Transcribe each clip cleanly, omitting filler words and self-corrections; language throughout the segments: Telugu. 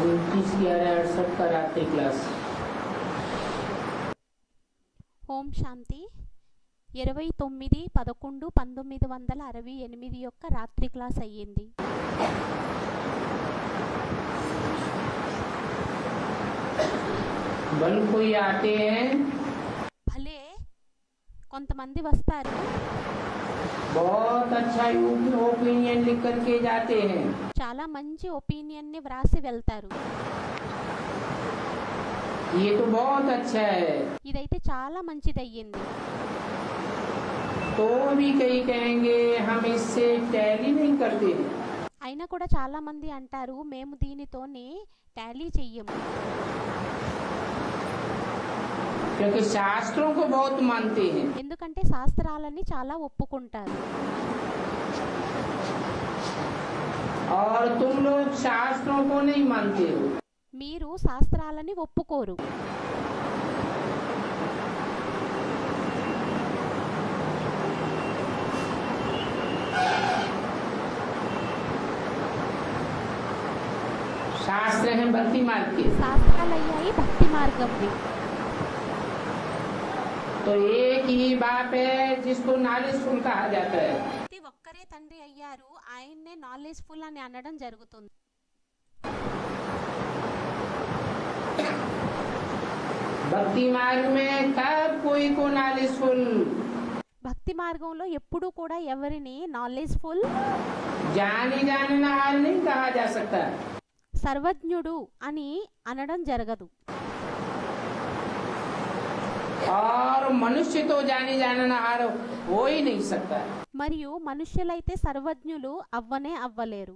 29/11/68 का रात्रि क्लास। ఓం శాంతి 29/11/1968 యొక్క రాత్రి క్లాస్ అయ్యింది. बल कोई आते हैं, భలే కొంతమంది వస్తారు, बहुत अच्छा ओपिनियन लिख करके जाते हैं। చాలా మంచి ఒపీనియన్ ని వ్రాసి వెళ్తారు. ये तो बहुत अच्छा है, ఇదైతే చాలా మంచిది అయ్యింది. तो भी कई कहेंगे हम इससे टैली नहीं करते। అయినా కూడా చాలా మంది అంటారు మేము దీనితోనే టాలీ చెయ్యము, क्योंकि शास्त्रों को बहुत मानते हैं। ఎందుకంటే శాస్త్రాలని చాలా ఒప్పుకుంటారు. और तुम लोग शास्त्रों को नहीं मानते हो। మీరు శాస్త్రాలని ఒప్పుకోరు. शास्त्र हैं भक्ति मार्ग के, శాస్త్రాలు అయ్యాయి భక్తి మార్గంవి. तो एक ही बाप है जिसको नॉलेजफुल कहा जाता है। ప్రతి ఒక్కరే తండ్రి అయ్యారు, ఆయన్నే నాలెడ్జ్ఫుల్ అని అనడం జరుగుతుంది. भक्ति मार्ग में कब कोई को नॉलेजफुल, భక్తి మార్గంలో ఎప్పుడూ కూడా ఎవరిని నాలెడ్జ్ఫుల్ जानी जाननार नहीं कहा जा सकता। సర్వజ్ఞుడు అని అనడం జరగదు. और मनुष्य तो जानी जाननार हो ही नहीं सकता। మరియు మనుష్యులైతే సర్వజ్ఞులు అవ్వనే అవ్వలేరు.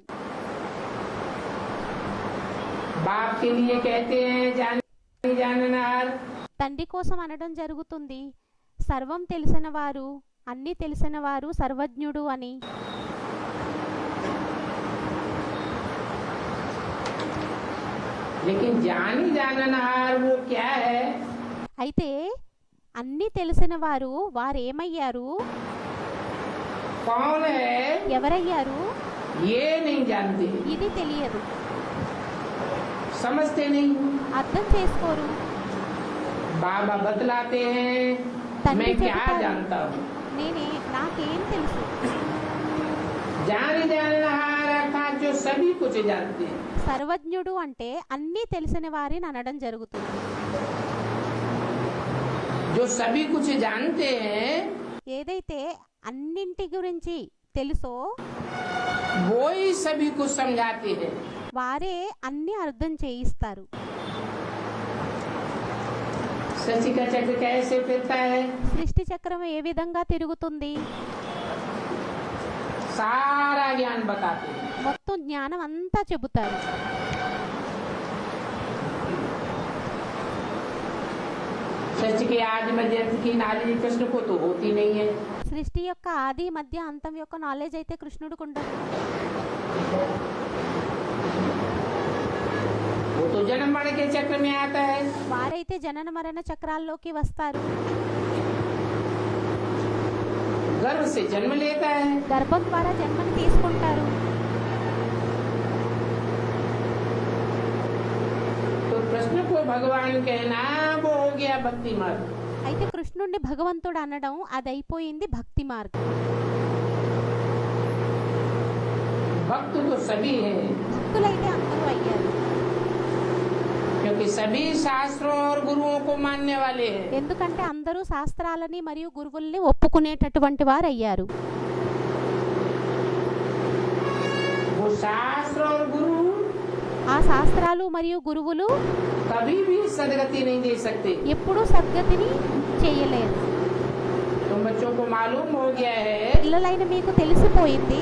बाप के लिए कहते हैं जानी जाननार, తండ్రి కోసం అనడం జరుగుతుంది సర్వం తెలిసిన వారు, అన్నీ తెలిసిన వారు సర్వజ్ఞుడు అని. लेकिन जानी जाननार वो क्या है? అయితే అన్నీ తెలిసిన వారు వారేమయ్యారు, कौन है? ఎవరయ్యారు ये नहीं जानते, ఇది తెలియదు, समझते नहीं। అర్థం చేసుకోరు. बाबा बतलाते हैं తండ్రి मैं क्या చెబుతారు, जानता हूँ। నాకేం తెలుసు. जानी जाननार अर्थात जो सभी कुछ जानते हैं। సర్వజ్ఞుడు అంటే అన్నీ తెలిసిన వారిని అనడం జరుగుతుంది. जो सभी कुछ जानते हैं ఏదైతే అన్నింటి గురించి తెలుసో वो ही सभी कुछ समझाते हैं। వారే అన్ని అర్థం చేయిస్తారు. सृष्टि का चक्र कैसे फिरता है? సృష్టి చక్రం ఏ విధంగా తిరుగుతుంది, सारा ज्ञान बताते हैं। మొత్తం జ్ఞానం అంతా చెబుతారు. सृष्टि के आदि मध्य अंत की नाली कृष्ण को तो होती नहीं है। సృష్టి యొక్క ఆది మధ్య అంతం యొక్క నాలెడ్జ్ అయితే కృష్ణుడికి ఉండదు. वो तो जन्म मरण के चक्र में आता है। వారైతే జనన మరణ చక్రాల్లోకి వస్తారు, गर्भ से जन्म लेता है। గర్భం ద్వారా జన్మను తీసుకుంటారు. तो कृष्ण को भगवान कहना वो हो गया भक्ति मार्ग। అయితే కృష్ణుడిని భగవంతుడు అనడం అదైపోయింది భక్తి మార్గం. भक्त तो सभी हैं, భక్తులైతే అందరూ అయ్యారు, क्योंकि सभी शास्त्रों और गुरुओं को मानने वाले हैं। ఎందుకంటే అందరూ శాస్త్రాలని మరియు గురువుల్ని ఒప్పుకునేటటువంటి వారు అయ్యారు. वो शास्त्र और गुरु ఆ శాస్త్రాలు మరియు గురువులు कभी भी सदगति नहीं दे सकते। ఎప్పుడూ సద్గతిని చేయలేరు. तुम बच्चों को मालूम हो गया है పిల్లలైన మీకు తెలిసిపోయింది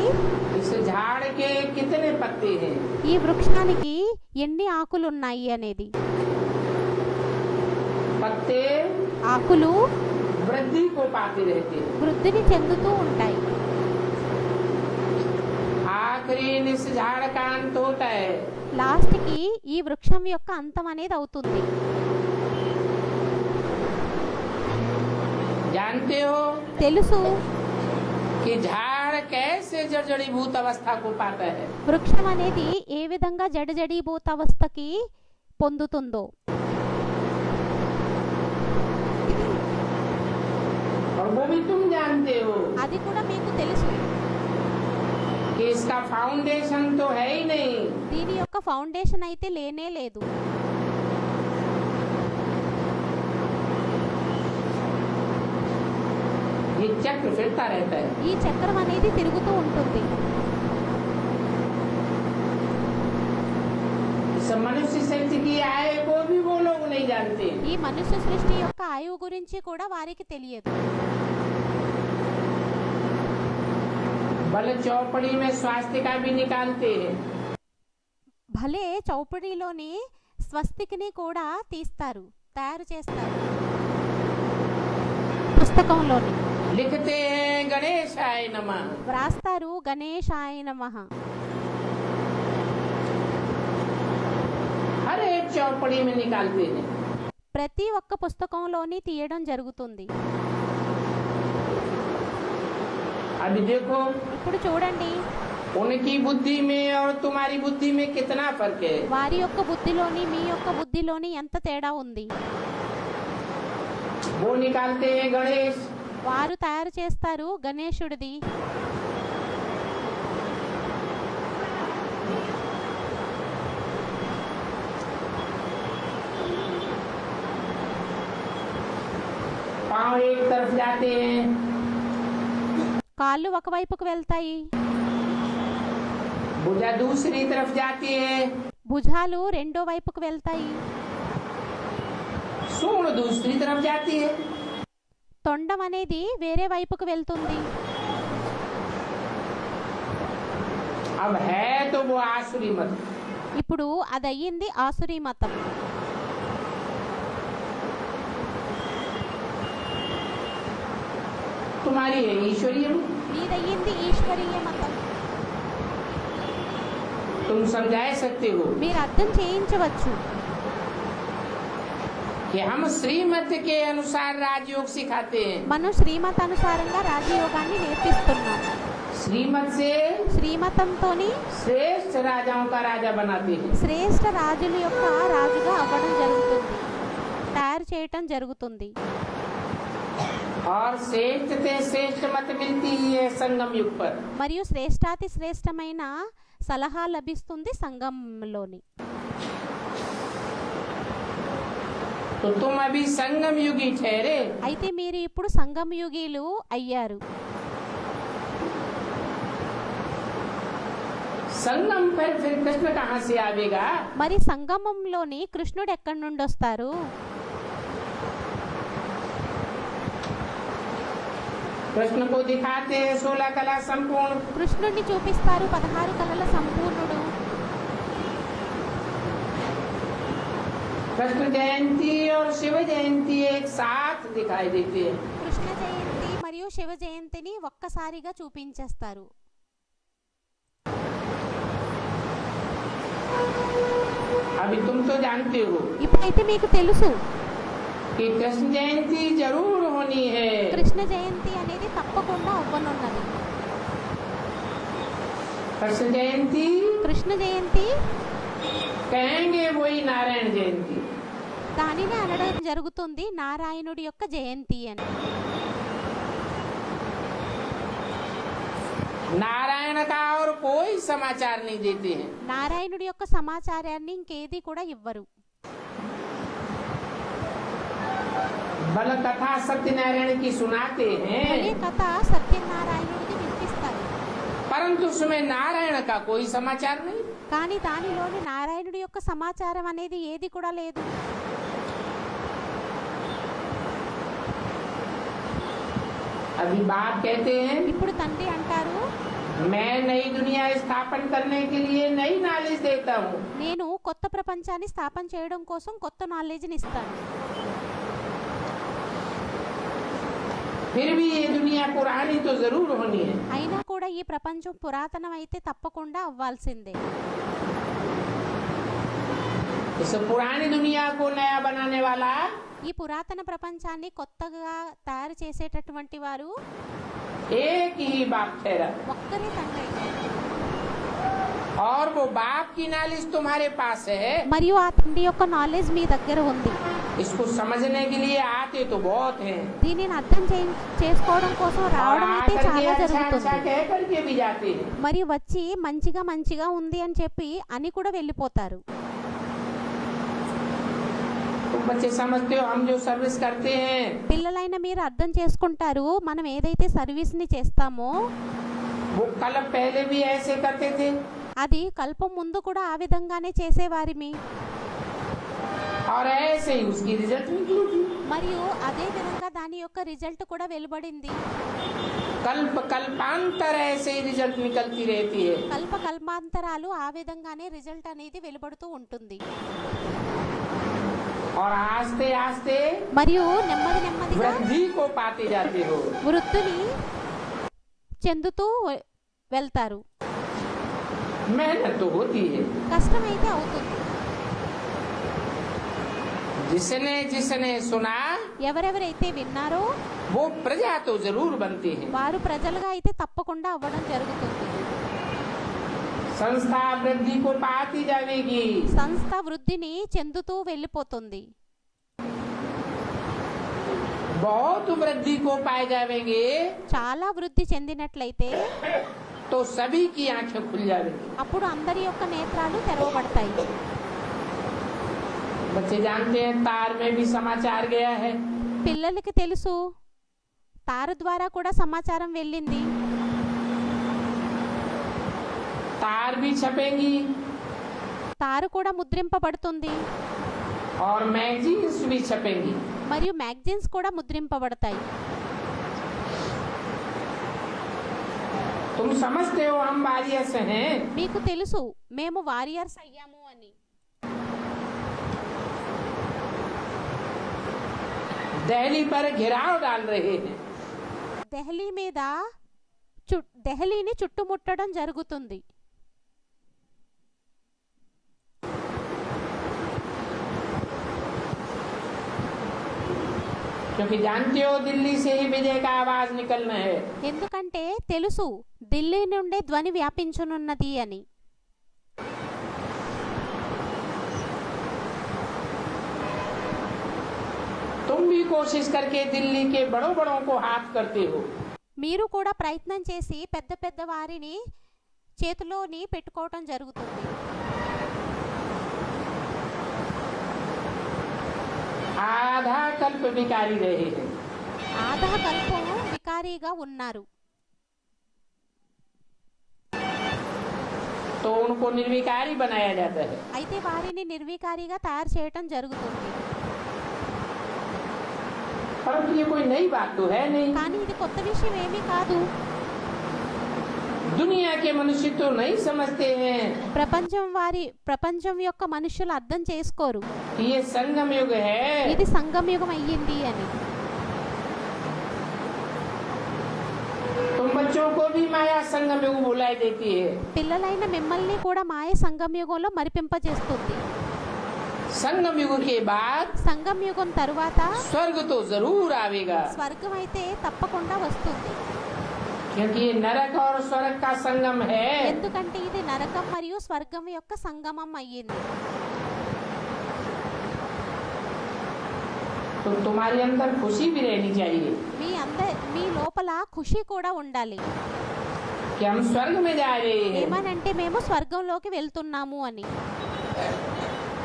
इस झाड़ के कितने पत्ते हैं। ఈ వృక్షానికి ఎన్ని ఆకులు ఉన్నాయి అనేది. पत्ते ఆకులు वृद्धि को पाते रहते हैं। వృద్ధిని చెందుతూ ఉంటాయి. आखिरी इस झाड़ का अंत होता है। లాస్ట్ కి ఈ వృక్షం యొక్క అంతం అనేది అవుతుంది. जानते हो తెలుసు कि झाड़ कैसे जड़जड़ीभूत अवस्था को पाता है। వృక్షం అనేది ఏ విధంగా జడజడీభూత అవస్థకి పొందుతుందో और वो भी तुम जानते हो అది కూడా మీకు తెలుసు. कि इसका फाउंडेशन तो है ही नहीं। దీని యొక్క ఫౌండేషన్ అయితే లేనే లేదు. ये चक्र फिरता रहता है। ఈ చక్రం అనేది తిరుగుతూ ఉంటుంది. इस मनुष्य सृष्टि की आय को भी वो लोग नहीं जानते। ఈ మనుష్య సృష్టి యొక్క ఆయువు గురించి కూడా వారికి తెలియదు. बल चौपड़ी में स्वास्थ्य का भी निकालते हैं। భలే చౌపడిలోని స్వస్తికిని కూడా తీస్తారు, తయారు చేస్తారు. పుస్తకంలోని लिखते हैं गणेशाय नमः। వ్రాస్తారు గణేశాయ నమః. हर एक चौपड़ी में निकालते हैं। ప్రతి ఒక్క పుస్తకంలోని తీయడం జరుగుతుంది. अभी देखो ఇప్పుడు చూడండి, उनकी बुद्धि में और तुम्हारी बुद्धि में कितना फर्क है। వారి యొక్క బుద్ధిలోని మీ యొక్క బుద్ధిలోని ఎంత తేడా ఉంది. वो निकालते हैं गणेश, వారు తయారు చేస్తారు గణేశుడిది. पाँव एक तरफ जाते हैं, కాళ్ళు ఒకవైపుకు వెళ్తాయి, भुजा दूसरी तरफ जाती है, భుజాలు రెండో వైపుకు వెళ్తాయి, सूंड दूसरी तरफ जाती है। తొండం అనేది వేరే వైపుకు వెళ్తుంది. अब है तो वो आसुरी मत। ఇప్పుడు అదయ్యింది ఆసురీ మతం. तुम्हारी है ईश्वरीय मत। మీదయ్యింది ఈశ్వరీయ మతం. तुम समझा सकते हो మీరు అర్థం చేయించవచ్చు. कि हम श्रीमत के अनुसार राजयोग सिखाते हैं। మనం శ్రీమతానుసారంగా రాజయోగాన్ని నేర్పిస్తున్నాం. श्रीमत से శ్రీమతంతోని श्रेष्ठ राजाओं का राजा बनाते हैं। శ్రేష్ఠ రాజుల యొక్క రాజుగా అవ్వడం జరుగుతుంది, తయారు చేయటం జరుగుతుంది. और श्रेष्ठ से श्रेष्ठ मत मिलती है संगम युग पर। మరియు శ్రేష్టాతి శ్రేష్టమైన సలహా లభిస్తుంది సంఘంలోని. तो तुम अभी संगम युगी ठहरे। అయితే మీరు ఇప్పుడు సంగమ యుగీలు అయ్యారు. संगम पर फिर कृष्ण कहाँ से आवेगा। మరి సంగమంలోని కృష్ణుడు ఎక్కడి నుండి వస్తారు. कृष्ण को दिखाते हैं 16 कला संपूर्ण। కృష్ణుడిని చూపిస్తారు 16 కళల సంపూర్ణుడు. कृष्ण जयंती और शिव जयंती एक साथ दिखाई देती है। కృష్ణ జయంతి మరియు శివ జయంతిని ఒక్కసారిగా చూపించేస్తారు. अभी तुम तो जानते हो ఇప్పుడైతే మీకు తెలుసు कि कृष्ण जयंती जरूर होनी है। కృష్ణ జయంతి అనేది తప్పకుండా అవ్వనున్నది. कृष्ण जयंती కృష్ణ జయంతి कहेंगे वही नारायण जयंती। దానిని అనడం జరుగుతుంది నారాయణుడి యొక్క జయంతి అని. नारायण का और कोई समाचार नहीं देते हैं। నారాయణుడి యొక్క సమాచారాన్ని ఇంకేది కూడా ఇవ్వరు. बल कथा सत्यनारायण की सुनाते అనే हैं, కథ సత్యనారాయణుడికి వినిపిస్తారు. परंतु उसमें नारायण का कोई समाचार नहीं। కానీ దానిలోని నారాయణుడి యొక్క సమాచారం అనేది ఏది కూడా లేదు. अभी बाप कहते हैं ఇప్పుడు తండ్రి అంటారు, मैं नई दुनिया स्थापन करने के लिए नई नॉलेज देता हूँ। నేను కొత్త ప్రపంచాన్ని స్థాపన చేయడం కోసం కొత్త నాలెడ్జ్ని ఇస్తాను. फिर भी ये दुनिया पुरानी तो जरूर होनी है। అయినా కూడా ఈ ప్రపంచం పురాతనం అయితే తప్పకుండా అవ్వాల్సిందే. इस पुरानी दुनिया को नया बनाने वाला ఈ పురాతన ప్రపంచాన్ని కొత్తగా తయారు చేసేటటువంటి వారు एक ही बाप ठहरा ఒక్కరే తండ్రి అయినారు. और वो बाप की नॉलेज तुम्हारे पास है। మరియు ఆ తండ్రి యొక్క నాలెడ్జ్ మీ దగ్గర ఉంది. इसको समझने के लिए आते तो बहुत हैं దీనిని అర్థం చేసుకోవడం కోసం और రావడం అయితే आकर के చాలా अच्छा अच्छा జరుగుతుంది. कह करके भी जाते हैं। మరి వచ్చి మంచిగా మంచిగా ఉంది అని చెప్పి అని కూడా వెళ్ళిపోతారు. तुम बच्चे समझते हो हम जो सर्विस करते हैं పిల్లలైన మీరు అర్థం చేసుకుంటారు, మనం ఏదైతే సర్వీస్ ని చేస్తామో वो कल पहले भी ऐसे करते थे అది కల్పం ముందు కూడా ఆ విధంగానే చేసేవారిమి. और ऐसे ही उसकी रिजल्ट निकली थी। మరియు అదే విధంగా దాని యొక్క రిజల్ట్ కూడా వెలువడింది. कल्प कल्पांतर ऐसे ही रिजल्ट निकलती रहती है। కల్ప కల్పాంతరాలు ఆ విధంగానే రిజల్ట్ అనేది వెలువడుతూ ఉంటుంది. और आस्ते आस्ते మరియు నెమ్మది నెమ్మదిగా वृद्धि को पाते जाते हो। వృద్ధిని చెందుతూ వెళ్తారు. मेहनत तो होती है। కష్టమైతే అవుతుంది. जिसने जिसने सुना ఎవరెవరైతే విన్నారో वो प्रजा तो जरूर बनती है। వారు ప్రజలుగా అయితే తప్పకుండా అవ్వడం జరుగుతుంది. संस्था वृद्धि को पाती जाएगी। సంస్థ వృద్ధిని చెందుతూ వెళ్ళిపోతుంది. बहुत वृद्धि को पाए जाएंगे చాలా వృద్ధి చెందినట్లయితే तो सभी की आंखें खुल जाएंगी। అప్పుడు అందరి యొక్క నేత్రాలు తెరవబడతాయి. बच्चे जानते हैं तार में भी समाचार गया है। పిల్లలకి తెలుసు, తార ద్వారా కూడా సమాచారం వెళ్ళింది. तार भी छपेंगी తారు కూడా ముద్రింపబడుతుంది. और मैगजीन्स भी छपेंगी। మరియు మ్యాగజైన్స్ కూడా ముద్రింపబడతాయి. तुम समझते हो हम वारियर्स हैं। మీకు తెలుసు మేము వారియర్స్ అయ్యాము అని. दिल्ली पर घेराव डाल रहे हैं। దెహలీ మీద దెహలీని చుట్టుముట్టడం జరుగుతుంది. क्योंकि जानते हो दिल्ली से ही विजय का आवाज निकलना है। ఎందుకంటే తెలుసు ఢిల్లీ నుండే ధ్వని వ్యాపించనున్నది అని. तुम भी कोशिश करके दिल्ली के बड़ों बड़ों को हाथ करते हो। మీరు కూడా ప్రయత్నం చేసి పెద్ద పెద్ద వారిని చేతిలోని పెట్టుకోవటం జరుగుతుంది. आधा कल्प विकारी रहे हैं। ఆధా కల్పం వికారీగా ఉన్నారు. तो उनको निर्विकारी बनाया जाता है। అయితే వారిని నిర్వికారిగా తయారు చేయటం జరుగుతుంది. परंतु ये कोई नई बात तो है नहीं। కానీ ఇది కొత్త విషయం ఏమీ కాదు. दुनिया के मनुष्य तो नहीं समझते हैं ప్రపంచం యొక్క మనుషులు అర్థం చేసుకోరు ये संगम युग है। ఇది సంగమ యుగం అయ్యింది అని. तुम बच्चों को भी माया संगम युग बुलाई देती है। పిల్లలైన మిమ్మల్ని కూడా మాయ సంగమ యుగంలో మరిపింపజేస్తుంది. संगम युग के बाद సంగమ యుగం తరువాత स्वर्ग तो जरूर आवेगा। స్వర్గం అయితే తప్పకుండా వస్తుంది. क्योंकि ये नरक और स्वर्ग का संगम है। ఎందుకంటే ఇది నరకం మరియు స్వర్గం యొక్క సంగమం అయ్యింది. तो तुम्हारे अंदर खुशी भी रहनी चाहिए మీ లోపల ఖుషి కూడా ఉండాలి. कि हम स्वर्ग में जा रहे हैं। ఏమనంటే మేము స్వర్గంలోకి వెళ్తున్నాము అని.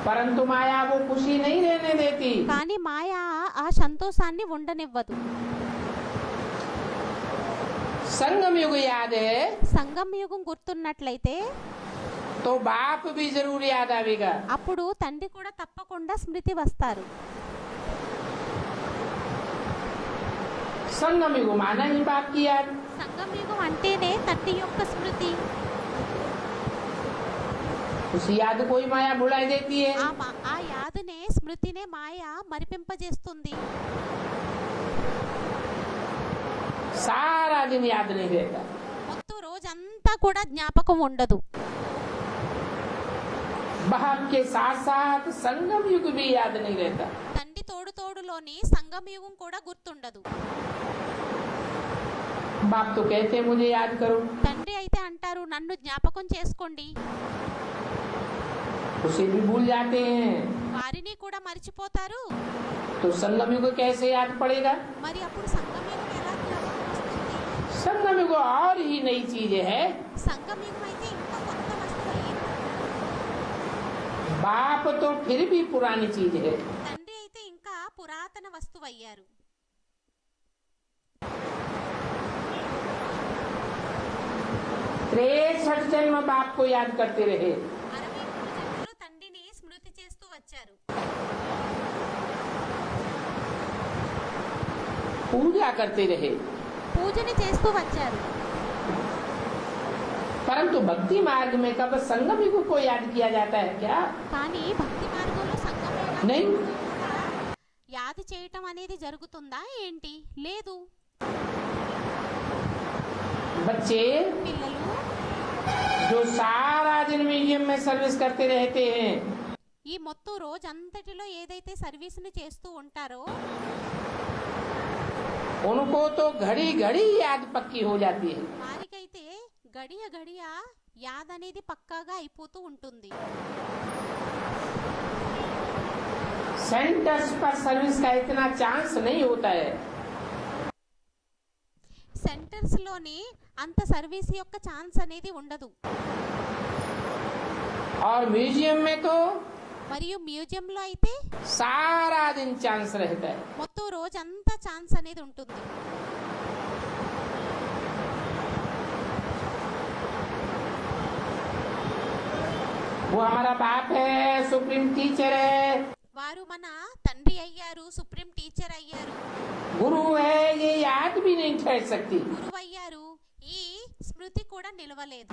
परंतु माया वो खुशी नहीं रहने देती। కానీ మాయ ఆ సంతోషాన్ని ఉండనివ్వదు. संगम युग याद है సంగమ యుగం గుర్తున్నట్లయితే तो बाप भी जरूर याद आवेगा। అప్పుడు తండ్రి కూడా తప్పకుండా స్మృతి వస్తారు. संगम युग माना ही बाप की याद। సంగమ యుగం అంటేనే తండ్రి యొక్క స్మృతి. उस याद कोई माया भुलाई देती है। ఆ యాదనే స్మృతినే మాయ మరిపింపజేస్తుంది. सारा दिन याद नहीं रहता। మొత్తం రోజంతా కూడా జ్ఞాపకం ఉండదు. बाप के साथ साथ संगम युग भी याद नहीं रहता। తండ్రి తోడులోని సంగమ యుగం కూడా గుర్తుండదు. बाप तो कहते हैं मुझे याद करो, తండ్రి అయితే అంటారు నన్ను జ్ఞాపకం చేసుకోండి. उसे भी भूल जाते हैं, వారిని కూడా మర్చిపోతారు. तो संगम युग कैसे याद पड़ेगा? మరి అప్పుడు సంగమయుగం ఎలా జ్ఞాపకం వస్తుంది? संगम युग और ही नई चीज है। సంగమయుగం అయితే ఇంకా కొత్త వస్తువు అయ్యింది. बाप तो फिर भी पुरानी चीज है। తండ్రి అయితే ఇంకా పురాతన వస్తువు అయ్యారు. 63 जन्म बाप को याद करते रहे, 63 జన్మలు తండ్రిని స్మృతి చేస్తూ వచ్చారు. पूजा करते रहे, పూజని చేస్తూ వచ్చారు. परंतु भक्ति मार्ग में कब संगम युग को याद किया जाता है क्या? కానీ భక్తి మార్గంలో సంగమయుగం नहीं। యాది చేయటం అనేది జరుగుతుందా ఏంటి? లేదు. बच्चे పిల్లలు जो सारा दिन म्यूजियम में सर्विस करते रहते हैं, ఈ మొత్తం రోజంతటిలో ఏదైతే సర్వీస్ని చేస్తూ ఉంటారో उनको तो घड़ी घड़ी याद पक्की हो जाती है। వారికైతే గడియ గడియ యాద్ అనేది పక్కాగా అయిపోతూ ఉంటుంది. सेंटर्स पर सर्विस का इतना चांस नहीं होता है, సెంటర్స్ లోని అంత సర్వీస్ యొక్క ఛాన్స్ అనేది ఉండదు. और म्यूजियम में तो మరియు మ్యూజియంలో అయితే सारा दिन चांस रहता है। మొత్తం రోజంతా ఛాన్స్ అనేది ఉంటుంది. वो हमारा बाप है, सुप्रीम टीचर है, వారు మన తండ్రి అయ్యారు, సుప్రీం టీచర్ అయ్యారు, गुरु है, ये याद भी नहीं ठहर सकती। గురువు అయ్యారు. ఈ స్మృతి కూడా నిలవలేదు.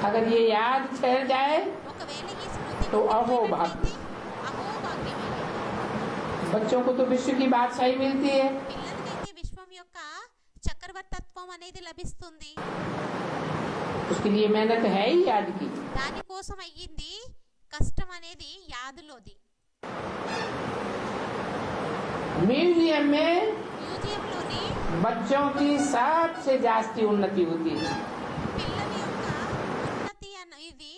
अगर ये याद ठहर जाए ఒకవేళ ఈ స్మృతి तो अहोभाग्य। నిలిచినట్లయితే అహోభాగ్యమే. बच्चों को तो विश्व की बादशाही मिलती है, పిల్లలకైతే విశ్వం యొక్క చక్రవర్తత్వం అనేది లభిస్తుంది. उसके लिए मेहनत है ही याद की। దానికోసం అయ్యింది కష్టం అనేది యాదులోది. म्यूजियम में మ్యూజియంలోని बच्चों की सबसे जास्ती उन्नति होती है। పిల్లల యొక్క ఉన్నతి అనేది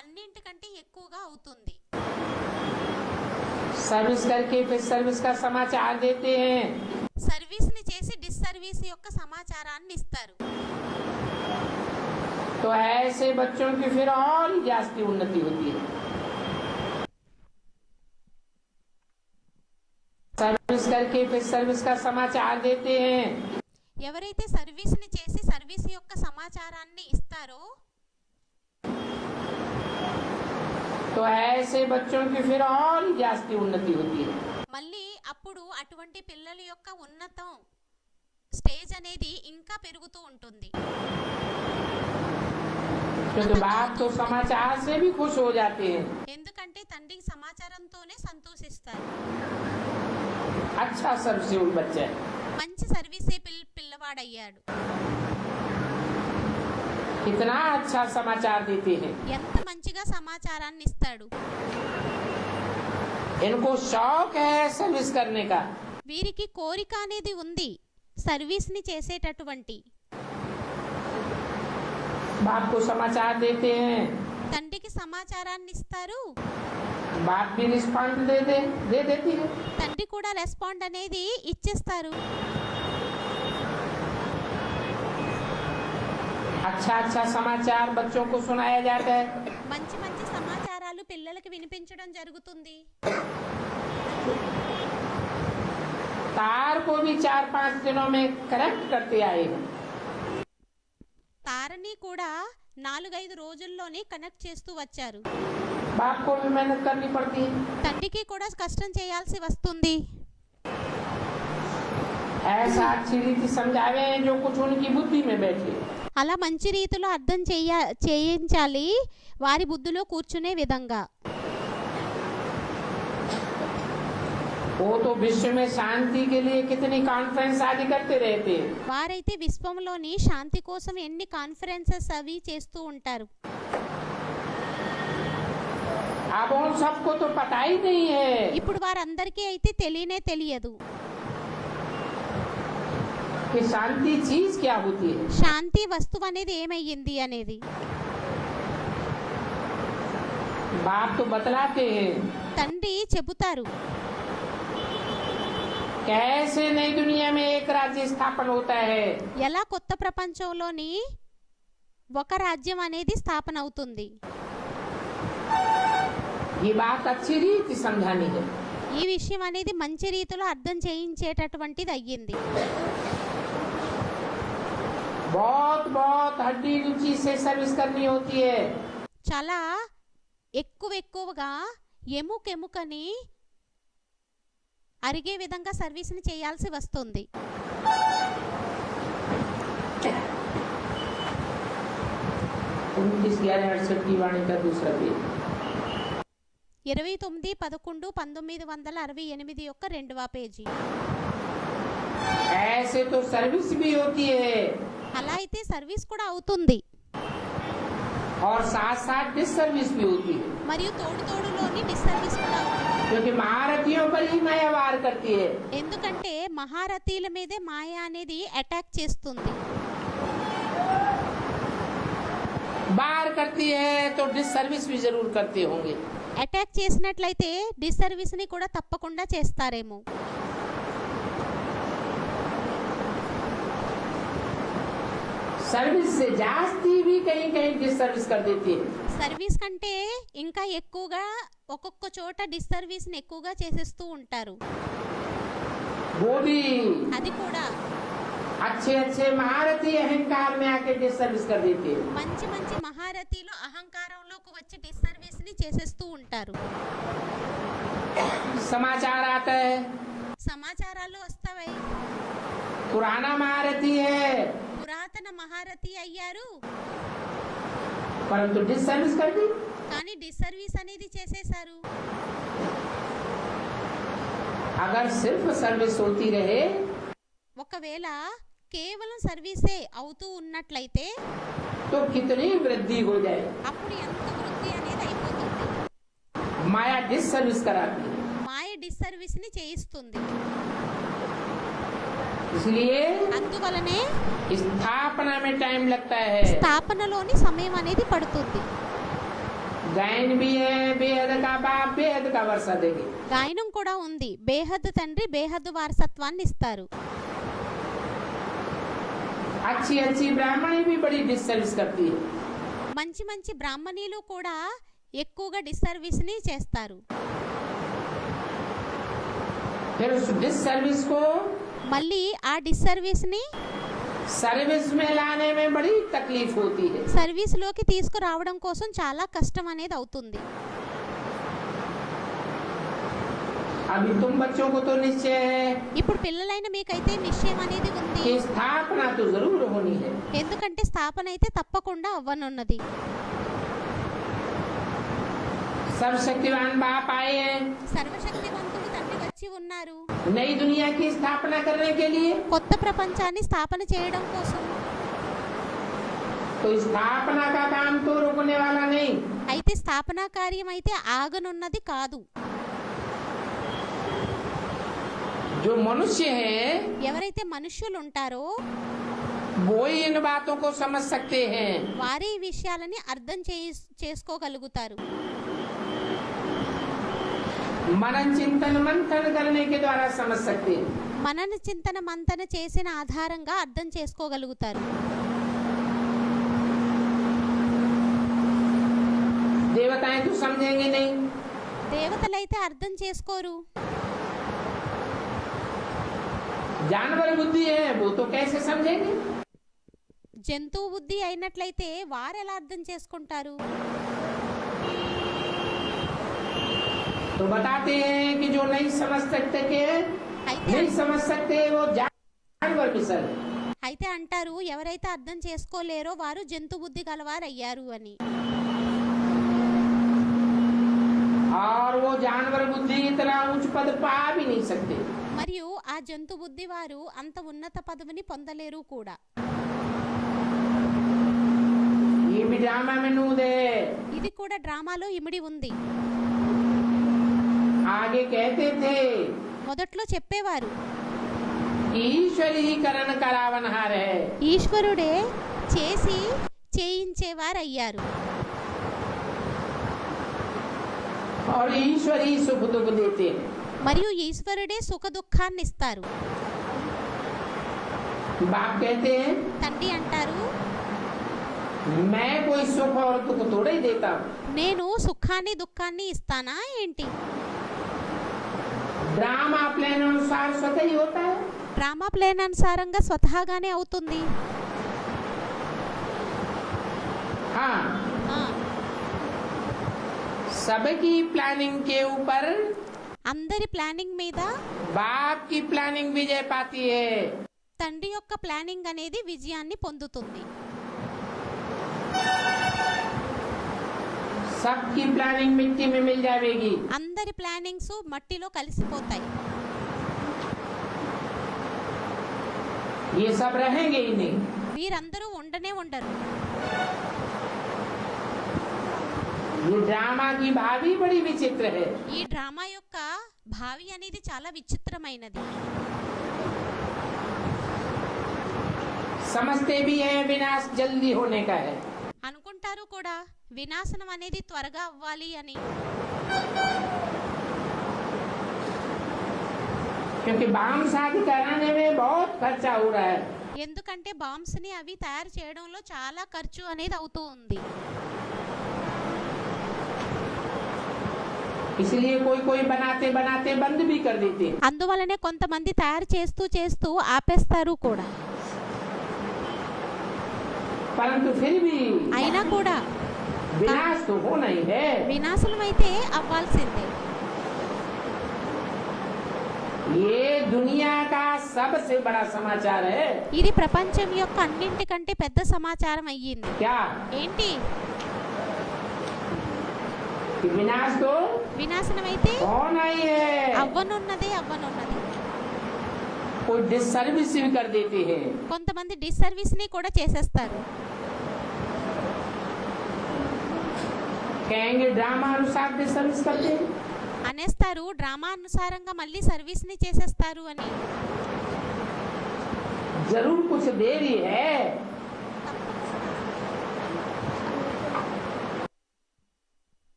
అన్నింటికంటే ఎక్కువగా అవుతుంది. सर्विस करके फिर सर्विस का समाचार देते हैं, సర్వీస్ ని చేసి డిస్సర్వీస్ యొక్క సమాచారాన్ని ఇస్తారు. तो ऐसे बच्चों की फिर और ही जास्ती उन्नति होती है। सर्विस करके फिर सर्विस का समाचार देते हैं, ఎవరైతే సర్వీస్ ని చేసి సర్వీస్ యొక్క సమాచారాన్ని ఇస్తారో तो ऐसे बच्चों की फिर और ही जास्ती उन्नति होती है। మళ్ళీ అప్పుడు అటువంటి పిల్లల యొక్క ఉన్నతం స్టేజ్ అనేది ఇంకా పెరుగుతూ ఉంటుంది. क्योंकि बाप तो समाचार से भी खुश हो जाते हैं, ఎందుకంటే తండ్రి సమాచారంతోనే సంతోషిస్తారు. अच्छा सर्विसेबल बच्चा है। మంచి సర్వీసే పిల్లవాడయ్యాడు. कितना अच्छा समाचार देते हैं, ఎంత మంచిగా సమాచారాన్ని ఇస్తాడు. इनको शौक है सर्विस करने का। వీరికి కోరిక అనేది ఉంది సర్వీస్ ని చేసేటటువంటి. बाप को समाचार देते हैं, తండ్రికి సమాచారాన్ని ఇస్తారు, बाप भी रिस्पॉन्ड दे देती है। తండ్రి కూడా రెస్పాండ్ అనేది ఇచ్చేస్తారు. अच्छा अच्छा समाचार बच्चों को सुनाया जाता है, మంచి మంచి సమాచారాలు పిల్లలకి వినిపించడం జరుగుతుంది. तार को भी 4-5 दिनों में कनेक्ट करते आए हैं। తారని కూడా 4-5 రోజుల్లోనే కనెక్ట్ చేస్తూ వచ్చారు. बाप को भी मेहनत करनी पड़ती है। తండ్రికి కూడా కష్టం చేయాల్సి వస్తుంది. ऐसा अच्छी रीति समझावे जो कुछ उनकी बुद्धि में बैठे। అలా మంచి రీతిలో అర్థం చేయించాలి వారి బుద్ధిలో కూర్చునే విధంగా. वो तो विश्व में शांति के लिए कितनी कॉन्फ्रेंस आदि करते रहते हैं। వారైతే విశ్వంలోని శాంతి కోసం ఎన్ని కాన్ఫరెన్సెస్ అవి చేస్తూ ఉంటారు. अब उन सबको तो पता ही नहीं है। ఇప్పుడు వారందరికీ అయితే తెలియనే తెలియదు. कि शांति चीज क्या होती है। శాంతి వస్తువు అనేది ఏమయ్యింది అనేది बाप तो बतलाते हैं తండ్రి చెబుతారు कैसे नई दुनिया में एक राज्य स्थापन होता है। ఎలా కొత్త ప్రపంచంలోని ఒక రాజ్యం అనేది స్థాపన అవుతుంది. ये बात अच्छी रीति समझानी है। ఈ విషయం అనేది మంచి రీతిలో అర్థం చేయించేటటువంటిది అయ్యింది. बहुत बहुत हड्डी रुचि से सर्विस करनी होती है। చాలా ఎక్కువగా ఎముకని అరిగే విధంగా సర్వీస్ని చేయాల్సి వస్తుంది. 29/11/68 की वाणी का दूसरा पेज 29/11/1968 యొక్క రెండవ పేజీ. ऐसे तो सर्विस भी होती है అలా అయితే సర్వీస్ కూడా అవుతుంది और साथ साथ डिसर्विस भी होती है, మరియు తోడులోని డిస్సర్వీస్ కూడా అవుతుంది. क्योंकि महारथियों पर ही माया वार करती है। ఎందుకంటే మహారథీల మీదే మాయ అనేది అటాక్ చేస్తుంది. वार करती है तो डिसर्विस भी जरूर करते होंगे। అటాక్ చేసినట్లయితే డిస్సర్వీస్ ని కూడా తప్పకుండా చేస్తారేమో. सर्विस से जास्ती भी कहीं कहीं डिसर्विस कर देती है। సర్వీస్ కంటే ఇంకా ఎక్కువగా ఒక్కొక్క చోట డిస్సర్వీస్ ని ఎక్కువగా చేసేస్తూ ఉంటారు. वो भी అది కూడా अच्छे अच्छे महारथी अहंकार में आके डिसर्विस कर देती है। మంచి మహారథీలు అహంకారంలోకి వచ్చి డిస్సర్వీస్ ని చేసేస్తూ ఉంటారు. समाचार आता है సమాచారాలు వస్తాయి, पुराना महारथी है పురాతన మహారథి అయ్యారు परंतु डिसर्विस कर दी। కానీ డిస్సర్వీస్ అనేది చేసేశారు. अगर सिर्फ सर्विस होती रहे ఒకవేళ కేవలం సర్వీసే అవుతూ ఉన్నట్లయితే तो कितनी वृद्धि हो जाए। అప్పుడు ఎంత వృద్ధి అనేది అయిపోతుంది. माया डिसर्विस कराती है, మాయ డిస్సర్వీస్ ని చేయిస్తుంది. इसलिए అందువలనే स्थापना में टाइम लगता है। స్థాపనలోని సమయం అనేది పడుతుంది. गायन भी है, बेहद का बाप बेहद का वर्षा देंगे। గాయనం కూడా ఉంది. బేహద్దు తండ్రి బేహద్దు వారసత్వాన్ని ఇస్తారు. अच्छी अच्छी ब्राह्मणी भी बड़ी डिसर्विस करती है। మంచి బ్రాహ్మణీలు కూడా ఎక్కువగా డిస్సర్వీస్ ని చేస్తారు. फिर उस डिसर्विस को మళ్ళీ ఆ డిస్సర్వీస్ ని सर्विस में लाने में बड़ी तकलीफ होती है। సర్వీస్ లోకి తీసుకురావడం కోసం చాలా కష్టం అనేది అవుతుంది. अभी तुम बच्चों को तो निश्चय है ఇప్పుడు పిల్లలైన మీకైతే నిశ్చయం అనేది ఉంది. कि स्थापना तो जरूर होनी है। ఎందుకంటే స్థాపన అయితే తప్పకుండా అవ్వనున్నది. सर्वशक्तिवान बाप आए हैं సర్వశక్తివంతుడు తండ్రి వచ్చి ఉన్నారు नई दुनिया की स्थापना करने के लिए। కొత్త ప్రపంచాన్ని స్థాపన చేయడం కోసం. तो स्थापना का काम तो रुकने वाला नहीं। అయితే స్థాపనా కార్యం అయితే ఆగనున్నది కాదు. जो मनुष्य है ఎవరైతే మనుష్యులు ఉంటారో वो ही इन बातों को समझ सकते हैं। వారే ఈ విషయాలని అర్థం చేసుకోగలుగుతారు. मनन चिंतन मंथन करने के द्वारा समझ सकते हैं। మనన చింతన మంతన చేసిన ఆధారంగా అర్థం చేసుకోగలుగుతారు. देवताएं तो समझेंगे नहीं। దేవతలైతే అర్థం చేసుకోరు. जानवर बुद्धि है वो तो कैसे समझेंगे। జంతువు బుద్ధి అయినట్లయితే వారెలా అర్థం చేసుకుంటారు. तो बताते हैं कि जो नहीं समझ सकते के అయితే नहीं समझ सकते वो जानवर मिसल है। అయితే అంటారు ఎవరైతే అర్థం చేసుకోలేరో వారు జంతు బుద్ధి గలవారయ్యారు అని. और वो जानवर बुद्धि इतना ऊंच पद पा भी नहीं सकते। మరియు ఆ జంతు బుద్ధి వారు అంత ఉన్నత పదవిని పొందలేరు కూడా. ये भी ड्रामा में नूद है। ఇది కూడా డ్రామాలో ఇమిడి ఉంది. आगे कहते थे మొదట్లో చెప్పేవారు ईश्वरीकरण करावनहार है। ఈశ్వరుడే చేసి చేయించేవారయ్యారు. और ईश्वर ही सुख दुख देते हैं। మరియు ఈశ్వరుడే సుఖ దుఃఖాన్ని ఇస్తారు. बाप कहते हैं తండ్రి అంటారు, मैं कोई सुख और दुख थोड़ा ही देता हूँ। నేను సుఖాన్ని దుఃఖాన్ని ఇస్తానా ఏంటి? ड्रामा प्लान अनुसार स्वतः ही होता है। డ్రామా ప్లాన్ అనుసారంగా స్వతహాగానే అవుతుంది. हाँ, ఆ, सबकी प्लानिंग के ऊपर అందరి ప్లానింగ్ మీద बाप की प्लानिंग विजय पाती है। తండ్రి యొక్క ప్లానింగ్ అనేది విజయాన్ని పొందుతుంది. सबकी प्लानिंग मिट्टी में मिल जाएगी। అందరి ప్లానింగ్స్ మట్టిలో కలిసిపోతాయి. ये सब रहेंगे ही नहीं। వీరందరూ ఉండనే ఉండరు. ये ड्रामा की भावी बड़ी विचित्र है। ఈ డ్రామా యొక్క భావి అనేది చాలా విచిత్రమైనది. समझते भी हैं विनाश जल्दी होने का है। అనుకుంటారు కూడా వినాశనం అనేది త్వరగా అవ్వాలి అని. क्योंकि बाम शादी कराने में बहुत खर्चा हो रहा है। ఎందుకంటే బాంబ్స్ ని అవి తయారు చేయడంలో చాలా ఖర్చు అనేది అవుతూ ఉంది. इसलिए कोई कोई बनाते बनाते बंद भी कर देते हैं। అందువలనే కొంతమంది తయారు చేస్తూ చేస్తూ ఆపేస్తారు కూడా. परंतु फिर भी అయినా కూడా विनाश तो होना ही है। వినాశనం అయితే అవ్వాల్సిందే. ये दुनिया का सबसे बड़ा समाचार है। ఇది ప్రపంచం యొక్క అన్నింటికంటే పెద్ద సమాచారం అయ్యింది. क्या? ఏంటి? कि विनाश तो వినాశనం అయితే होना ही है। అవ్వనున్నది. कोई डिसर्विस भी कर देते हैं। కొంతమంది డిస్సర్వీస్ ని కూడా చేసేస్తారు. कहेंगे ड्रामा अनुसार डिसर्विस करते हैं। అనేస్తారు డ్రామా అనుసారంగా మళ్ళీ సర్వీస్ ని చేసేస్తారు అని. जरूर कुछ देरी है।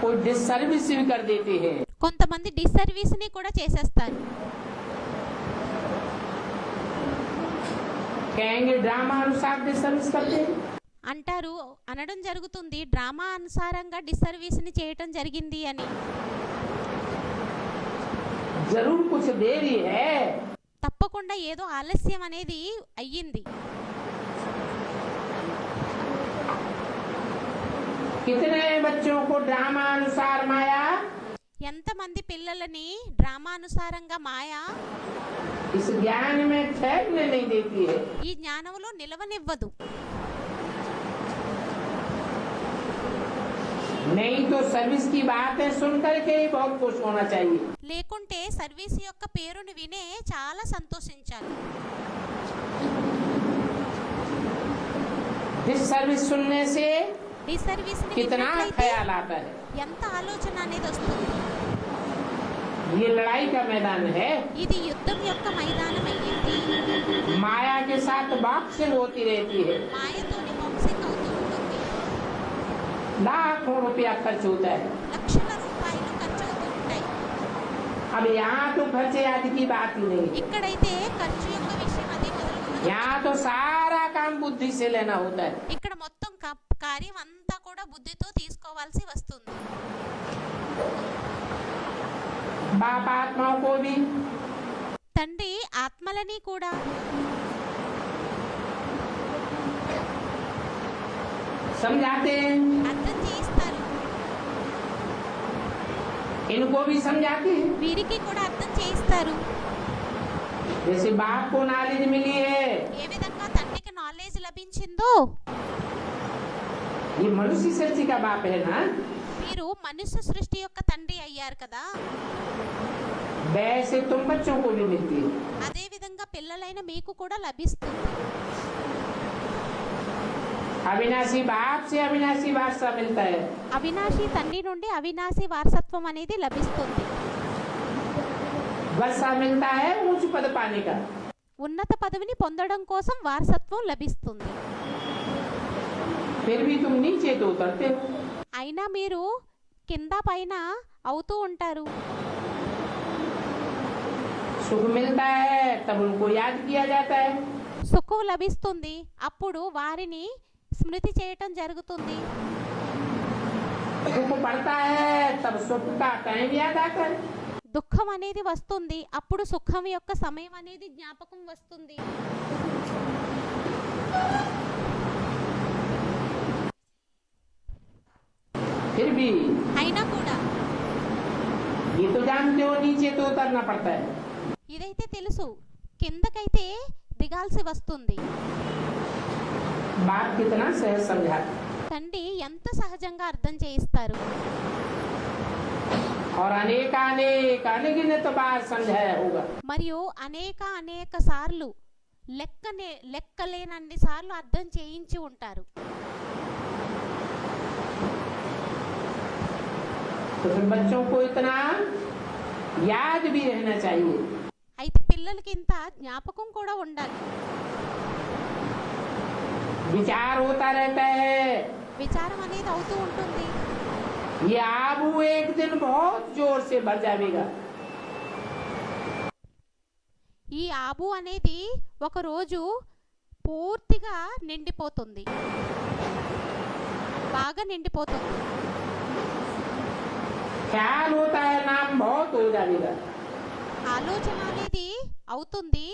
कोई डिसर्विस भी कर देते हैं। కొంతమంది డిస్సర్వీస్ ని కూడా చేసేస్తారు. कहेंगे ड्रामा अनुसार डिसर्विस करते हैं। అంటారు అనడం జరుగుతుంది డ్రామా అనుసారంగా డిస్సర్వీస్ ని చేయటం జరిగింది అని. जरूर कुछ देरी है। తప్పకుండా ఏదో ఆలస్యం అనేది అయ్యింది. कितने बच्चों को ड्रामा अनुसार माया ఎంతమంది పిల్లలని డ్రామా అనుసారంగా మాయ इस ज्ञान में ठहरने नहीं देती है। ఈ జ్ఞానంలో నిలవనివ్వదు. नहीं तो सर्विस की बातें सुन करके ही बहुत खुश होना चाहिए। లేకుంటే సర్వీస్ యొక్క పేరుని వినే చాలా సంతోషించాలి. डिसर्विस सुनने से డిస్సర్వీస్ ని कितना విన్నట్లయితే ख्याल आता है। ఎంత ఆలోచన అనేది వస్తుంది. ये लड़ाई का मैदान है। ఇది యుద్ధం యొక్క మైదానం అయ్యింది. माया के साथ बॉक्सिंग होती रहती है। మాయతోని బాక్సింగ్ అవుతూ ఉంటుంది. लाखों रुपया खर्च होता है। లక్షల రూపాయలు ఖర్చు అవుతూ ఉంటాయి. अब यहाँ तो खर्चे आदि की बात ही नहीं। ఇక్కడైతే ఖర్చు యొక్క విషయం అది మొదలు. यहाँ तो सारा काम बुद्धि से लेना होता है। ఇక్కడ మొత్తం కార్యం అంతా కూడా బుద్ధితో తీసుకోవాల్సి వస్తుంది. बाप आत्माओं को भी తండ్రి ఆత్మలని కూడా समझाते हैं। అర్థం చేయిస్తారు. इनको भी समझाते हैं। వీరికి కూడా అర్థం చేయిస్తారు. जैसे बाप को नॉलेज मिली है, ఏ విధంగా తండ్రికి నాలెడ్జ్ లభించిందో ये मनुष्य सृष्टि का बाप है ना, మీరు మనుష్య సృష్టి యొక్క తండ్రి అయ్యారు కదా. वैसे तुम बच्चों को भी मिलती है। అదే విధంగా పిల్లలైన మీకు కూడా లభిస్తుంది. अविनाशी बाप से अविनाशी वारसा मिलता है। అవినాశి తండ్రి నుండి అవినాశి వారసత్వం అనేది లభిస్తుంది. वर्षा मिलता है ऊंच पद पाने का। ఉన్నత పదవిని పొందడం కోసం వారసత్వం లభిస్తుంది. फिर भी तुम नीचे तो उतरते हो। అయినా మీరు కింద పైన అవుతూ ఉంటారు. सुख मिलता है तब उनको याद किया जाता है। సుఖం లభిస్తుంది, అప్పుడు వారిని స్మృతి చేయటం జరుగుతుంది. दुख पड़ता है तब सुख का टाइम याद आता है। దుఃఖం అనేది వస్తుంది, అప్పుడు సుఖం యొక్క సమయం అనేది జ్ఞాపకం వస్తుంది. फिर भी అయినా కూడా ये तो जानते हो नीचे तो उतरना पड़ता है। ఇదైతే తెలుసు, కిందకైతే దిగాల్సి వస్తుంది. बाप कितना सहज समझाते తండ్రి ఎంత సహజంగా అర్థం చేయిస్తారు. और अनेक अनगिनत बार समझाया होगा। మరియు అనేక సార్లు లెక్కలేనన్ని సార్లు అర్థం చేయించి ఉంటారు. तो फिर बच्चों को इतना याद भी रहना चाहिए। అయితే పిల్లలకి ఇంత జ్ఞాపకం కూడా ఉండాలి. विचार होता रहता है। విచారం అనేది అవుతూ ఉంటుంది. ये आबू एक दिन बहुत जोर से भर जाएगा। ఈ ఆబు అనేది ఒక రోజు పూర్తిగా నిండిపోతుంది, బాగా నిండిపోతుంది. ख्याल होता है नाम बहुत हो जाएगा। ఆలోచన అనేది అవుతుంది,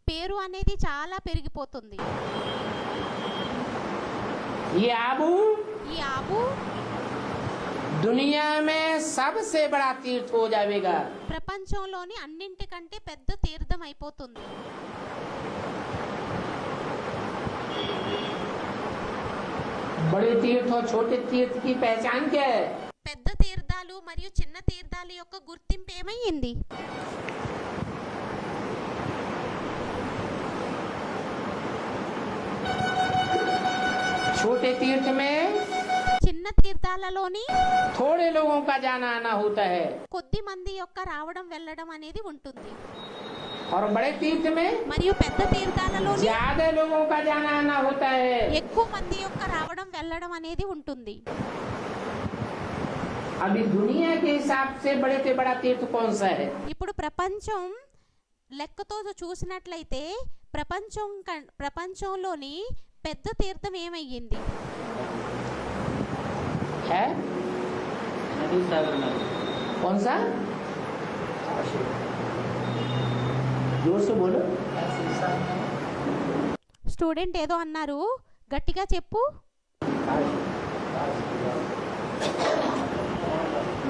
పేరు అనేది చాలా పెరిగిపోతుంది. ये आबू ఈ ఆబు दुनिया में सबसे बड़ा तीर्थ हो जाएगा। ప్రపంచంలోని అన్నింటికంటే పెద్ద తీర్థం అయిపోతుంది. बड़े तीर्थ और छोटे तीर्थ की पहचान क्या है? పెద్ద తీర్థాలు మరియు చిన్న తీర్థాల యొక్క గుర్తింపు ఏమైంది? छोटे तीर्थ में చిన్న తీర్థాలలోని थोड़े लोगों का जाना आना होता है కొద్ది మంది యొక్క రావడం వెళ్ళడం అనేది ఉంటుంది. और बड़े तीर्थ में మరియు పెద్ద తీర్థాలలోని ज्यादा लोगों का जाना आना होता है। ఎక్కువ మంది యొక్క రావడం వెళ్ళడం అనేది ఉంటుంది. अभी दुनिया के हिसाब से बड़े से बड़ा तीर्थ कौन सा है? ఇప్పుడు ప్రపంచం లెక్కతో చూసినట్లయితే ప్రపంచంలోని పెద్ద తీర్థం ఏమయ్యింది? है नदी सागर नदी कौन सा? जोर से बोलो। స్టూడెంట్ ఏదో అన్నారు, గట్టిగా చెప్పు.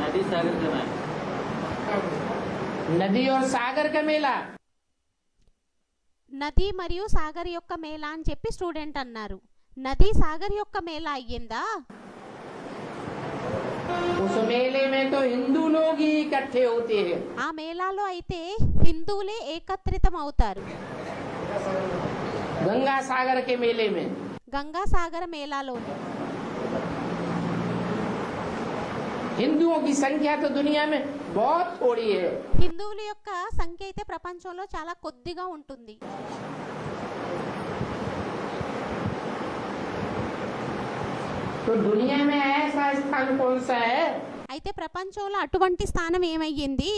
नदी सागर का नाम नदी और सागर का मेला। నది మరియు సాగర్ యొక్క మేళ అని చెప్పి స్టూడెంట్ అన్నారు. నది సాగర్ యొక్క మేళ అయ్యిందా? उस मेले में तो हिंदू लोग ही इकट्ठे होते हैं। ఆ మేళాలో అయితే హిందువులే ఏకత్రితం అవుతారు. गंगा सागर के मेले में గంగా సాగర మేళాలోని हिंदुओं की संख्या तो दुनिया में बहुत थोड़ी है। హిందువుల యొక్క సంఖ్య అయితే ప్రపంచంలో చాలా కొద్దిగా ఉంటుంది. तो दुनिया में ऐसा स्थान कौन सा है అయితే ప్రపంచంలో అటువంటి స్థానం ఏమయ్యింది?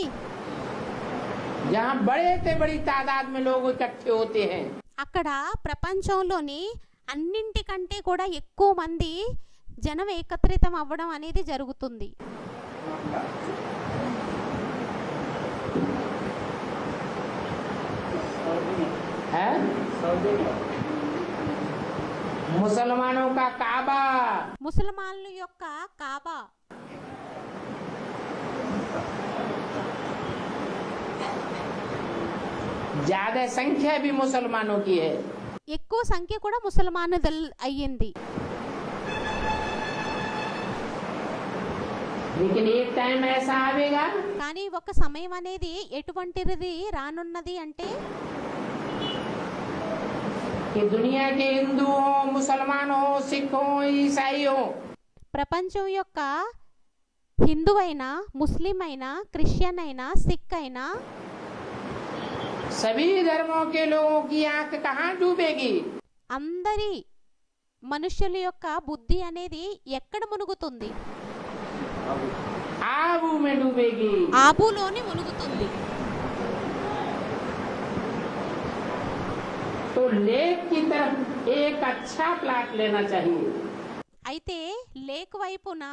जहाँ बड़े से बड़ी तादाद में लोग इकट्ठे होते हैं। అక్కడ ప్రపంచంలోని అన్నింటికంటే కూడా ఎక్కువ మంది జనం ఏకత్రితం అవ్వడం అనేది జరుగుతుంది. है मुसलमानों का काबा। ముసల్మాన్ల యొక్క కాబా ज्यादा संख्या भी मुसलमानों की है। ఎక్కువ సంఖ్య కూడా ముసల్మానుదల్ అయ్యింది. लेकिन एक टाइम ऐसा आएगा కానీ ఒక సమయం అనేది ఎటువంటిది రానున్నది అంటే कि दुनिया के हिंदुओं, मुसलमानों, सिखों, ईसाइयों ప్రపంచం యొక్క హిందువైనా, ముస్లిం అయినా, క్రిస్టియన్ అయినా, సిక్ అయినా सभी धर्मों के लोगों की आंख कहाँ डूबेगी? అందరి మనుష్యుల యొక్క బుద్ధి అనేది ఎక్కడ మునుగుతుంది? आबू में डूबेगी। ఆబులోని మునుగుతుంది. तो लेक की तरफ एक अच्छा प्लाट लेना चाहिए। అయితే లేక్ వైపున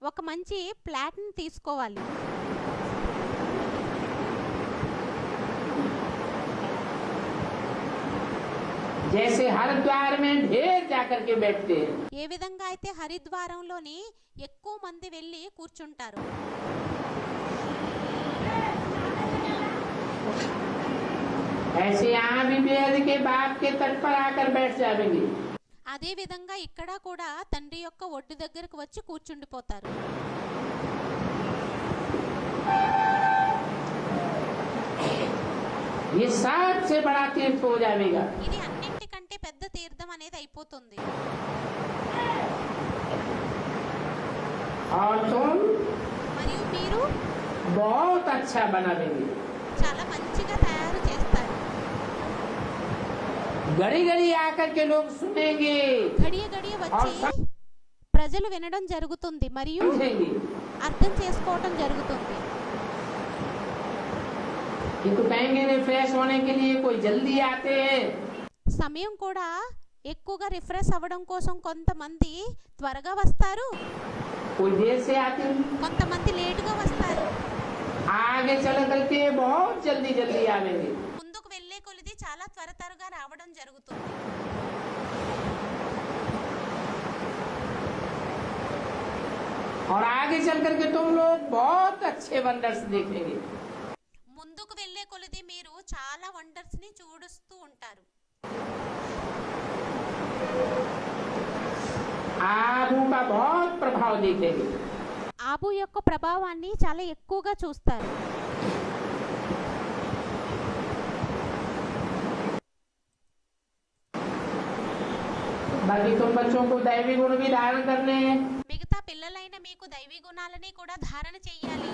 ఒక మంచి ప్లాట్ని తీసుకోవాలి. जैसे हरिद्वार में ढेर जाकर के बैठते हैं, ఏ విధంగా అయితే హరిద్వారంలోని ఎక్కువ మంది వెళ్ళి కూర్చుంటారు, ऐसे यहाँ भी बेहद के बाप के तट पर आकर बैठ जाएंगे। అదే విధంగా ఇక్కడ కూడా తండ్రి యొక్క ఒడ్డు దగ్గరకు వచ్చి కూర్చుండిపోతారు. ये सबसे बड़ा तीर्थ हो जाएगा। ఇది అన్నింటికంటే పెద్ద తీర్థం అనేది అయిపోతుంది. और तुम మరియు మీరు बहुत अच्छा बनावेंगे। చాలా మంచిగా తయారు చేస్తారు. घड़ी घड़ी आकर के लोग सुनेंगे, గడియ గడియ వచ్చి ప్రజలు వినడం జరుగుతుంది మరియు समझेंगे। అర్థం చేసుకోవడం జరుగుతుంది. कि तो कहेंगे रिफ्रेश होने के लिए कोई जल्दी आते हैं, సమయం కూడా ఎక్కువగా రిఫ్రెష్ అవ్వడం కోసం కొంతమంది త్వరగా వస్తారు, कोई देर से आते हैं, కొంతమంది లేటుగా వస్తారు. आगे चल करके बहुत जल्दी जल्दी आवेंगे। ముందుకు వెళ్ళే కొలిది చాలా త్వరగా రావడం జరుగుతుంది. और आगे चल करके तुम लोग बहुत अच्छे वंडर्स देखेंगे। ముందుకు వెళ్ళే కొలిది మీరు చాలా వండర్స్ ని చూడుస్తూ ఉంటారు. आबू का बहुत प्रभाव देखेंगे। ఆబు యొక్క ప్రభావాన్ని చాలా ఎక్కువగా చూస్తారు. बाकी तुम बच्चों को दैवी गुण भी धारण करने हैं। మిగతా పిల్లలైన మీకు దైవీ గుణాలని కూడా ధారణ చెయ్యాలి.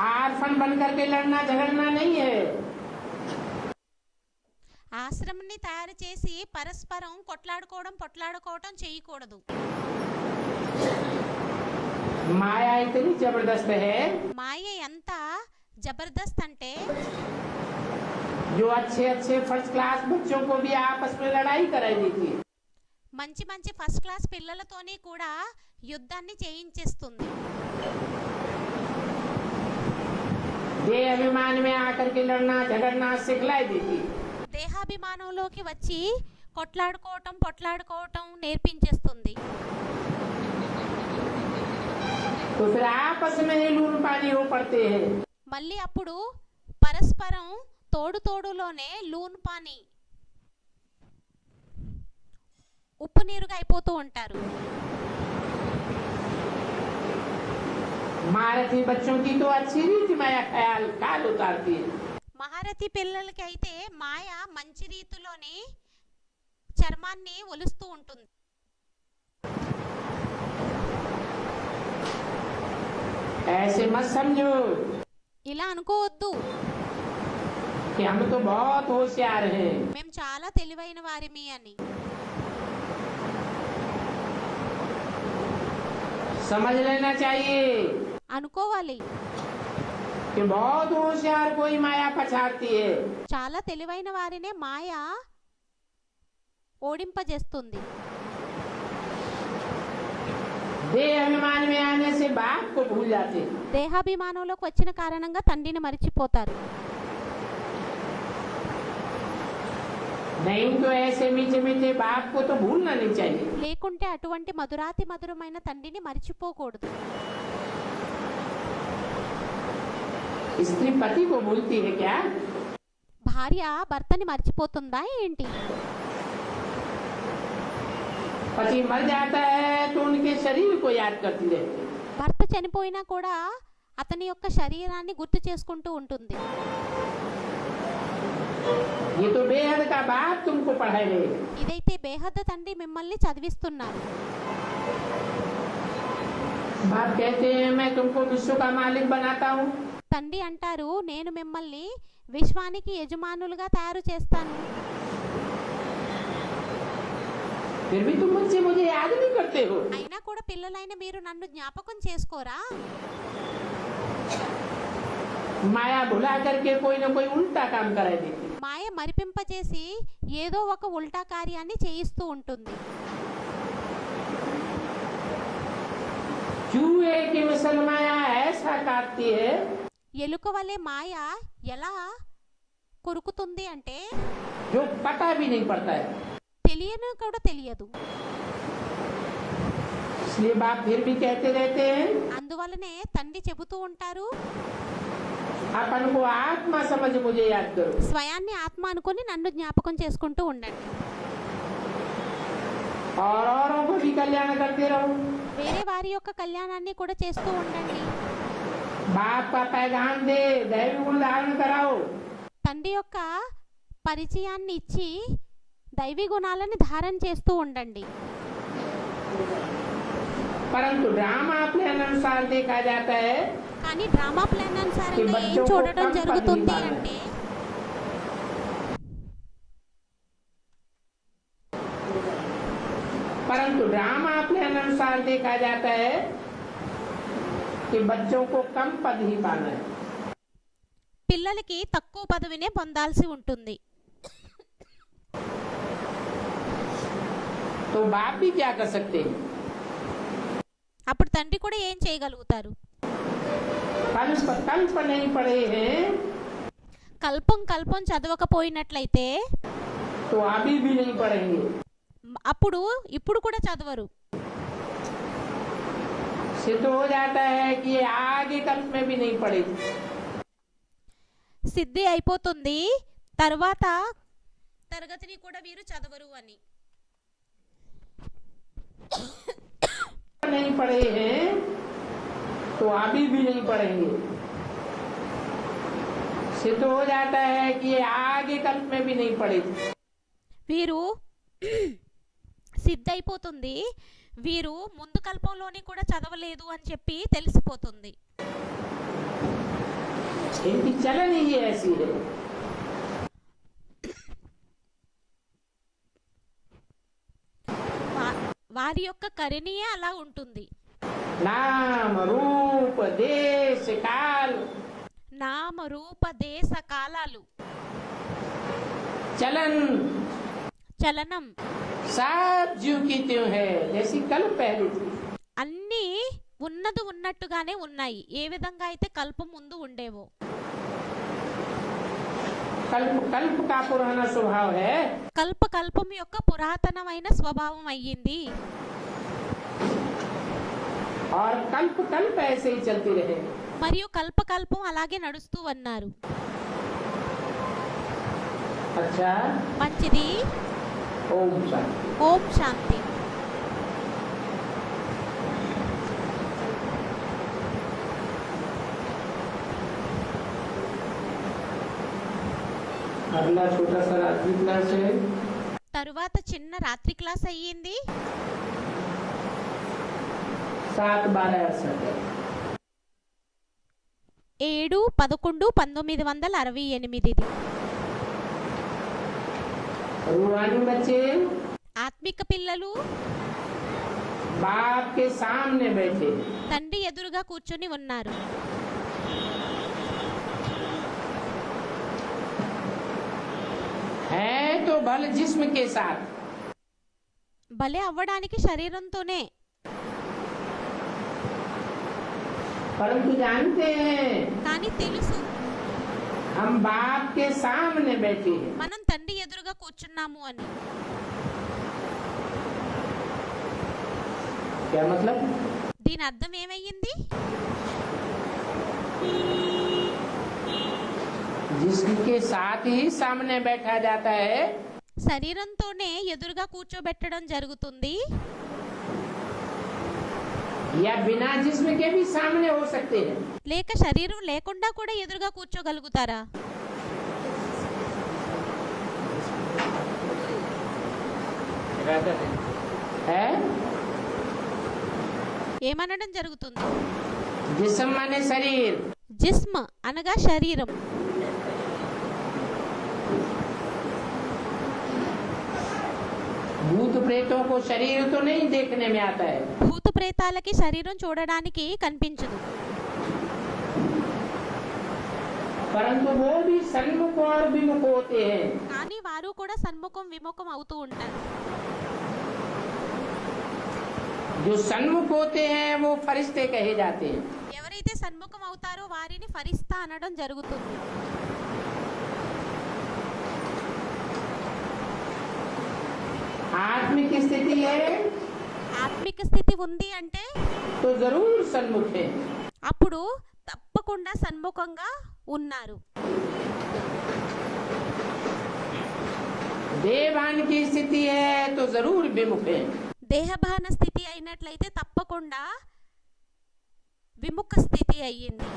आर्फन बन करके लड़ना झगड़ना नहीं है। ఆశ్రమాన్ని తయారు చేసి పరస్పరం పొట్లాడుకోవడం చేయకూడదు. माया इतनी जबरदस्त है, మాయ ఎంత జబర్దస్త్ అంటే जो अच्छे अच्छे फर्स्ट क्लास बच्चों को भी आपस में लड़ाई कराई देती है। మంచి మంచి ఫస్ట్ క్లాస్ పిల్లలతోనే కూడా యుద్ధాన్ని చేయించేస్తుంది. देह अभिमान में आकर के लड़ना झगड़ना सिखलाई देती है। దేహాభిమానంలోకి వచ్చి పొట్లాడుకోవటం నేర్పించేస్తుంది. तो फिर आपस में ही लून पानी हो पड़ते हैं। మళ్ళీ అప్పుడు పరస్పరం తోడులోనే లూన్ పానీ ఉప్పు నీరుగా అయిపోతూ ఉంటారు. महारथी बच्चों की तो अच्छी रीति माया काल उतारती है। మహారథి పిల్లలకి అయితే మాయ మంచి రీతిలోని చర్మాన్ని ఒలుస్తూ ఉంటుంది. ऐसे मत समझो ఇలా అనుకోవద్దు, कि हम तो बहुत होशियार हैं। మేము చాలా తెలివైన వారిమి అని. समझ लेना चाहिए అనుకోవాలి, कि बहुत होशियार कोई माया पछाड़ती है। చాలా తెలివైన వారినే మాయ ఓడింపజేస్తుంది. देह अभिमान में आने से बाप को भूल जाते हैं। దేహాభిమానంలోకి వచ్చిన కారణంగా తండ్రిని మరిచిపోతారు. नहीं तो ऐसे मीठे मीठे बाप को तो भूलना नहीं चाहिए। లేకుంటే అటువంటి మధురాతి మధురమైన తండ్రిని మరిచిపోకూడదు. स्त्री पति को भूलती है क्या? భార్య భర్తని మర్చిపోతుందా ఏంటి? पति मर जाता है तो उनके शरीर को याद करती रहती है। భర్త చనిపోయినా కూడా అతని యొక్క శరీరాన్ని గుర్తు చేసుకుంటూ ఉంటుంది. ये तो बेहद का बाप तुमको पढ़ाए रहे। ఇదైతే బేహద్ద తండ్రి మిమ్మల్ని చదివిస్తున్నారు. बाप कहते हैं मैं तुमको विश्व का मालिक बनाता हूँ। తండ్రి అంటారు నేను మిమ్మల్ని విశ్వానికి యజమానులుగా తయారు చేస్తాను. फिर भी तुम मुझसे मुझे याद नहीं करते हो। అయినా కూడా పిల్లలైన మీరు నన్ను జ్ఞాపకం చేసుకోరా? माया भुला करके कोई ना कोई उल्टा काम करा देती। మాయ మరిపింపచేసి ఏదో ఒక ఉల్టా కార్యాన్ని చేయిస్తూ ఉంటుంది. चूहे की मिसल माया ऐसा काटती है ఎలుక వలె మాయ ఎలా కొరుకుతుంది అంటే जो पता भी नहीं पड़ता है। తెలియను కూడా తెలియదు. इसलिए बाप फिर भी कहते रहते हैं అందువలనే తండ్రి చెబుతూ ఉంటారు अपन को आत्मा समझ मुझे याद करो। స్వయాన్ని ఆత్మ అనుకొని నన్ను జ్ఞాపకం చేసుకుంటూ ఉండండి. और औरों को भी कल्याण करते रहो। వేరే వారి యొక్క కళ్యాణాన్ని కూడా చేస్తూ ఉండండి. बाप का पैगाम दे दैवी गुण धारण कराओ। తండ్రి యొక్క పరిచయాన్ని ఇచ్చి దైవీ గుణాలను ధారణ చేస్తూ ఉండండి. परंतु ड्रामा अपने अनुसार देखा जाता है కానీ డ్రామా ప్లాన్ అనుసారంగా ఏం చూడటం జరుగుతుంది అంటే परंतु ड्रामा अपने अनुसार देखा जाता है कि बच्चों को कम पद ही पाना है। పిల్లలకి తక్కువ పదవినే పొందాల్సి ఉంటుంది. तो बाप भी क्या कर सकते हैं? అప్పుడు తండ్రి కూడా ఏం చేయగలుగుతారు? कल्प नहीं पढ़े हैं కల్పం చదవకపోయినట్లయితే तो अभी भी नहीं पढ़ेंगे। అప్పుడు ఇప్పుడు కూడా చదవరు. सिद्ध हो जाता है कि ये आगे कल्प में भी नहीं पढ़ेगी। సిద్ధి అయిపోతుంది తర్వాత తరగతిని కూడా వీరు చదవరు అని. नहीं पढ़े हैं तो अभी भी नहीं पढ़ेंगे। सिद्ध हो जाता है कि ये आगे कल्प में भी नहीं पढ़ेगी। వీరు సిద్ధి అయిపోతుంది వీరు ముందు కల్పంలోని కూడా చదవలేదు అని చెప్పి తెలిసిపోతుంది. इनकी चलन ही ऐसी है। వారి యొక్క కరణీయే అలా ఉంటుంది. नाम रूप देश काल నామ రూప దేశ కాలాలు चलन చలనం सब जीव की त्यों है जैसी कल पहले थी। అన్నీ ఉన్నది ఉన్నట్టుగానే ఉన్నాయి. ఏ విధంగా అయితే కల్పం ముందు ఉండేవో. कल्प कल्प का पुराना स्वभाव है కల్పం యొక్క పురాతనమైన స్వభావం అయ్యింది. और कल्प कल्प ऐसे ही चलती रहे। మరియు కల్పం అలాగే నడుస్తూ అన్నారు. अच्छा మంచిది. ओम शांति। ఓం శాంతి. अगला छोटा सा रात्रि क्लास है తరువాత చిన్న రాత్రి క్లాస్ అయ్యింది. 7-12-68 7-11-1968 रूहानी बच्चे ఆత్మిక పిల్లలు बाप के सामने बैठे తండ్రి ఎదురుగా కూర్చొని ఉన్నారు. है तो भल जिस्म के साथ భలే అవ్వడానికి శరీరంతోనే. परंतु जानते हैं కానీ తెలుసు हम बाप के सामने बैठे हैं। మనం తండ్రి ఎదురుగా కూర్చున్నాము అని. क्या मतलब? దీని అర్థం ఏమయ్యింది? जिसके साथ ही सामने बैठा जाता है శరీరంతోనే ఎదురుగా కూర్చోబెట్టడం జరుగుతుంది. या बिना जिस्म के भी सामने हो सकते हैं। లేక శరీరం లేకుండా కూడా ఎదురుగా కూర్చోగలుగుతారా? राधा है है। ఏమనడం జరుగుతుంది? जिस्म माने शरीर, జిస్మ్ అనగా శరీరం. भूत प्रेतों को शरीर तो नहीं देखने में आता है, భూత ప్రేతాలకి శరీరం చూడడానికి కనిపించదు, परंतु वो भी सन्मुख और विमुख होते हैं। కానీ వారు కూడా సన్ముఖం విముఖం అవుతూ ఉంటారు. जो सन्मुख होते हैं वो फरिश्ते कहे जाते हैं। ఎవరైతే సన్ముఖం అవుతారో వారిని ఫరిస్తా అనడం జరుగుతుంది. आत्मिक स्थिति है ఆత్మిక స్థితి ఉంది అంటే तो जरूर सन्मुख है, అప్పుడు తప్పకుండా సన్ముఖంగా ఉన్నారు. देहभान की स्थिति है तो जरूर विमुख है। దేహభాన స్థితి అయినట్లయితే తప్పకుండా విముఖ స్థితి అయ్యింది.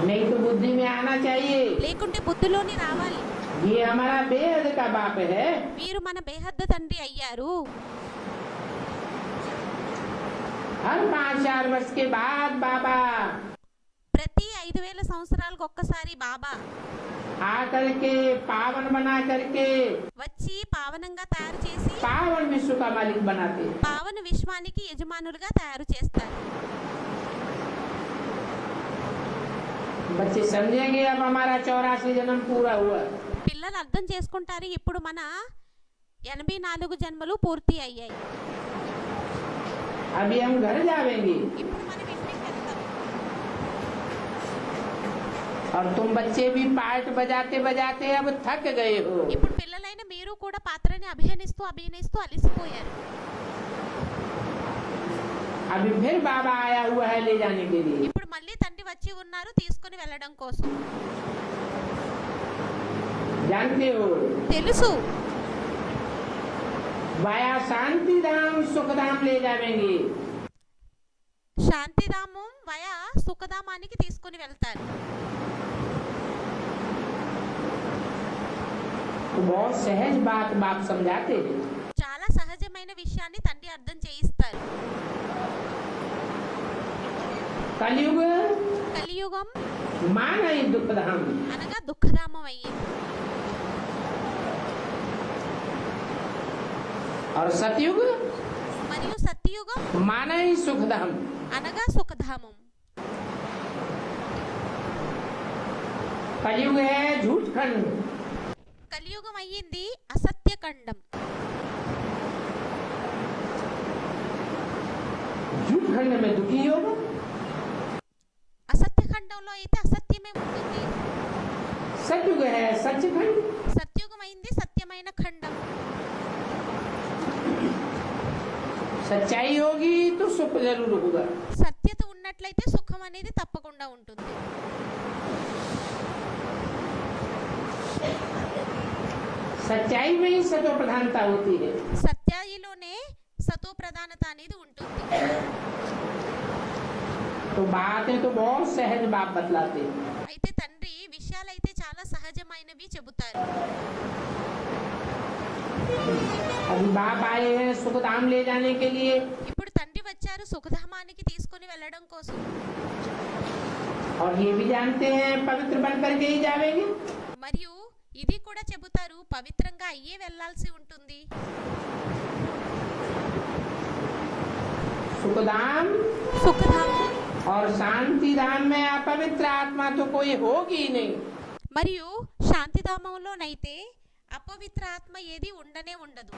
नहीं तो बुद्धि में आना चाहिए, లేకుంటే బుద్ధిలోని రావాలి, ये हमारा बेहद का बाप है। వీరు మన బేహద్ద తండ్రి అయ్యారు. हर 5,000 वर्ष के बाद बाबा ప్రతి 5,000 సంవత్సరాలకు ఒక్కసారి బాబా आकर के पावन बना करके వచ్చి పావనంగా తయారు చేసి पावन विश्व का मालिक बनाते हैं। పావన విశ్వానికి యజమానులుగా తయారు చేస్తారు. बच्चे समझेंगे अब हमारा 84 जन्म पूरा हुआ। పిల్లలు అర్థం చేసుకుంటారు, ఇప్పుడు మన 84 జన్మలు పూర్తి అయ్యాయి, अभी हम घर जाएंगे ఇప్పుడు మనం ఇంటికి వెళ్తాం. और तुम बच्चे भी पार्ट बजाते बजाते अब थक गए हो। ఇప్పుడు పిల్లలైన మీరు కూడా పాత్రని అభినయిస్తూ అలసిపోయారు. अभी फिर बाबा आया हुआ है ले जाने के लिए। ఇప్పుడు మళ్ళీ తండ్రి వచ్చి ఉన్నారు తీసుకొని వెళ్ళడం కోసం. जानते हो తెలుసు, वाया शांति धाम सुख धाम ले जाएंगे। శాంతిధామం వయా సుఖధామానికి తీసుకొని వెళ్తారు. तो बहुत सहज बात बाप समझाते हैं। చాలా సహజమైన విషయాన్ని తండ్రి అర్థం చేయిస్తారు. कलयुग కలియుగం माना ही दुख धाम, అనగా దుఃఖధామం అయ్యింది. और सतयुग మరియు సత్యయుగం माना ही सुख धाम। అనగా సుఖధామం. कलयुग है झूठ खंड, కలియుగం అయ్యింది అసత్యఖండం. झूठ खंड में दुखी योग, అసత్యఖండంలో అయితే అసత్యమే ఉంటుంది. सतयुग है सच खंड। సత్యుగం అయింది సత్యమైన ఖండం. सच्चाई होगी तो सुख जरूर होगा। సత్యత ఉన్నట్లయితే సుఖం అనేది తప్పకుండా ఉంటుంది. सच्चाई में ही सतो प्रधानता होती है। సత్యాయిలోనే సతో ప్రధానత అనేది ఉంటుంది. तो बातें तो बहुत सहज बाप बतलाते हैं। అయితే తండ్రి విషయాలైతే చాలా సహజమైనవి చెబుతారు. अभी बाप आए हैं सुख धाम ले जाने के लिए, ఇప్పుడు తండ్రి వచ్చారు సుఖధామానికి తీసుకొని వెళ్ళడం కోసం. और ये भी जानते हैं पवित्र बन करके ही जाएंगे। మరియు ఇది కూడా చెబుతారు పవిత్రంగా అయ్యే వెళ్ళాల్సి ఉంటుంది. सुख धाम సుఖధామం और शांति धाम में अपवित्र आत्मा तो कोई होगी ही नहीं। మరియు శాంతిధామంలోనైతే అపవిత్ర ఆత్మ ఏది ఉండనే ఉండదు.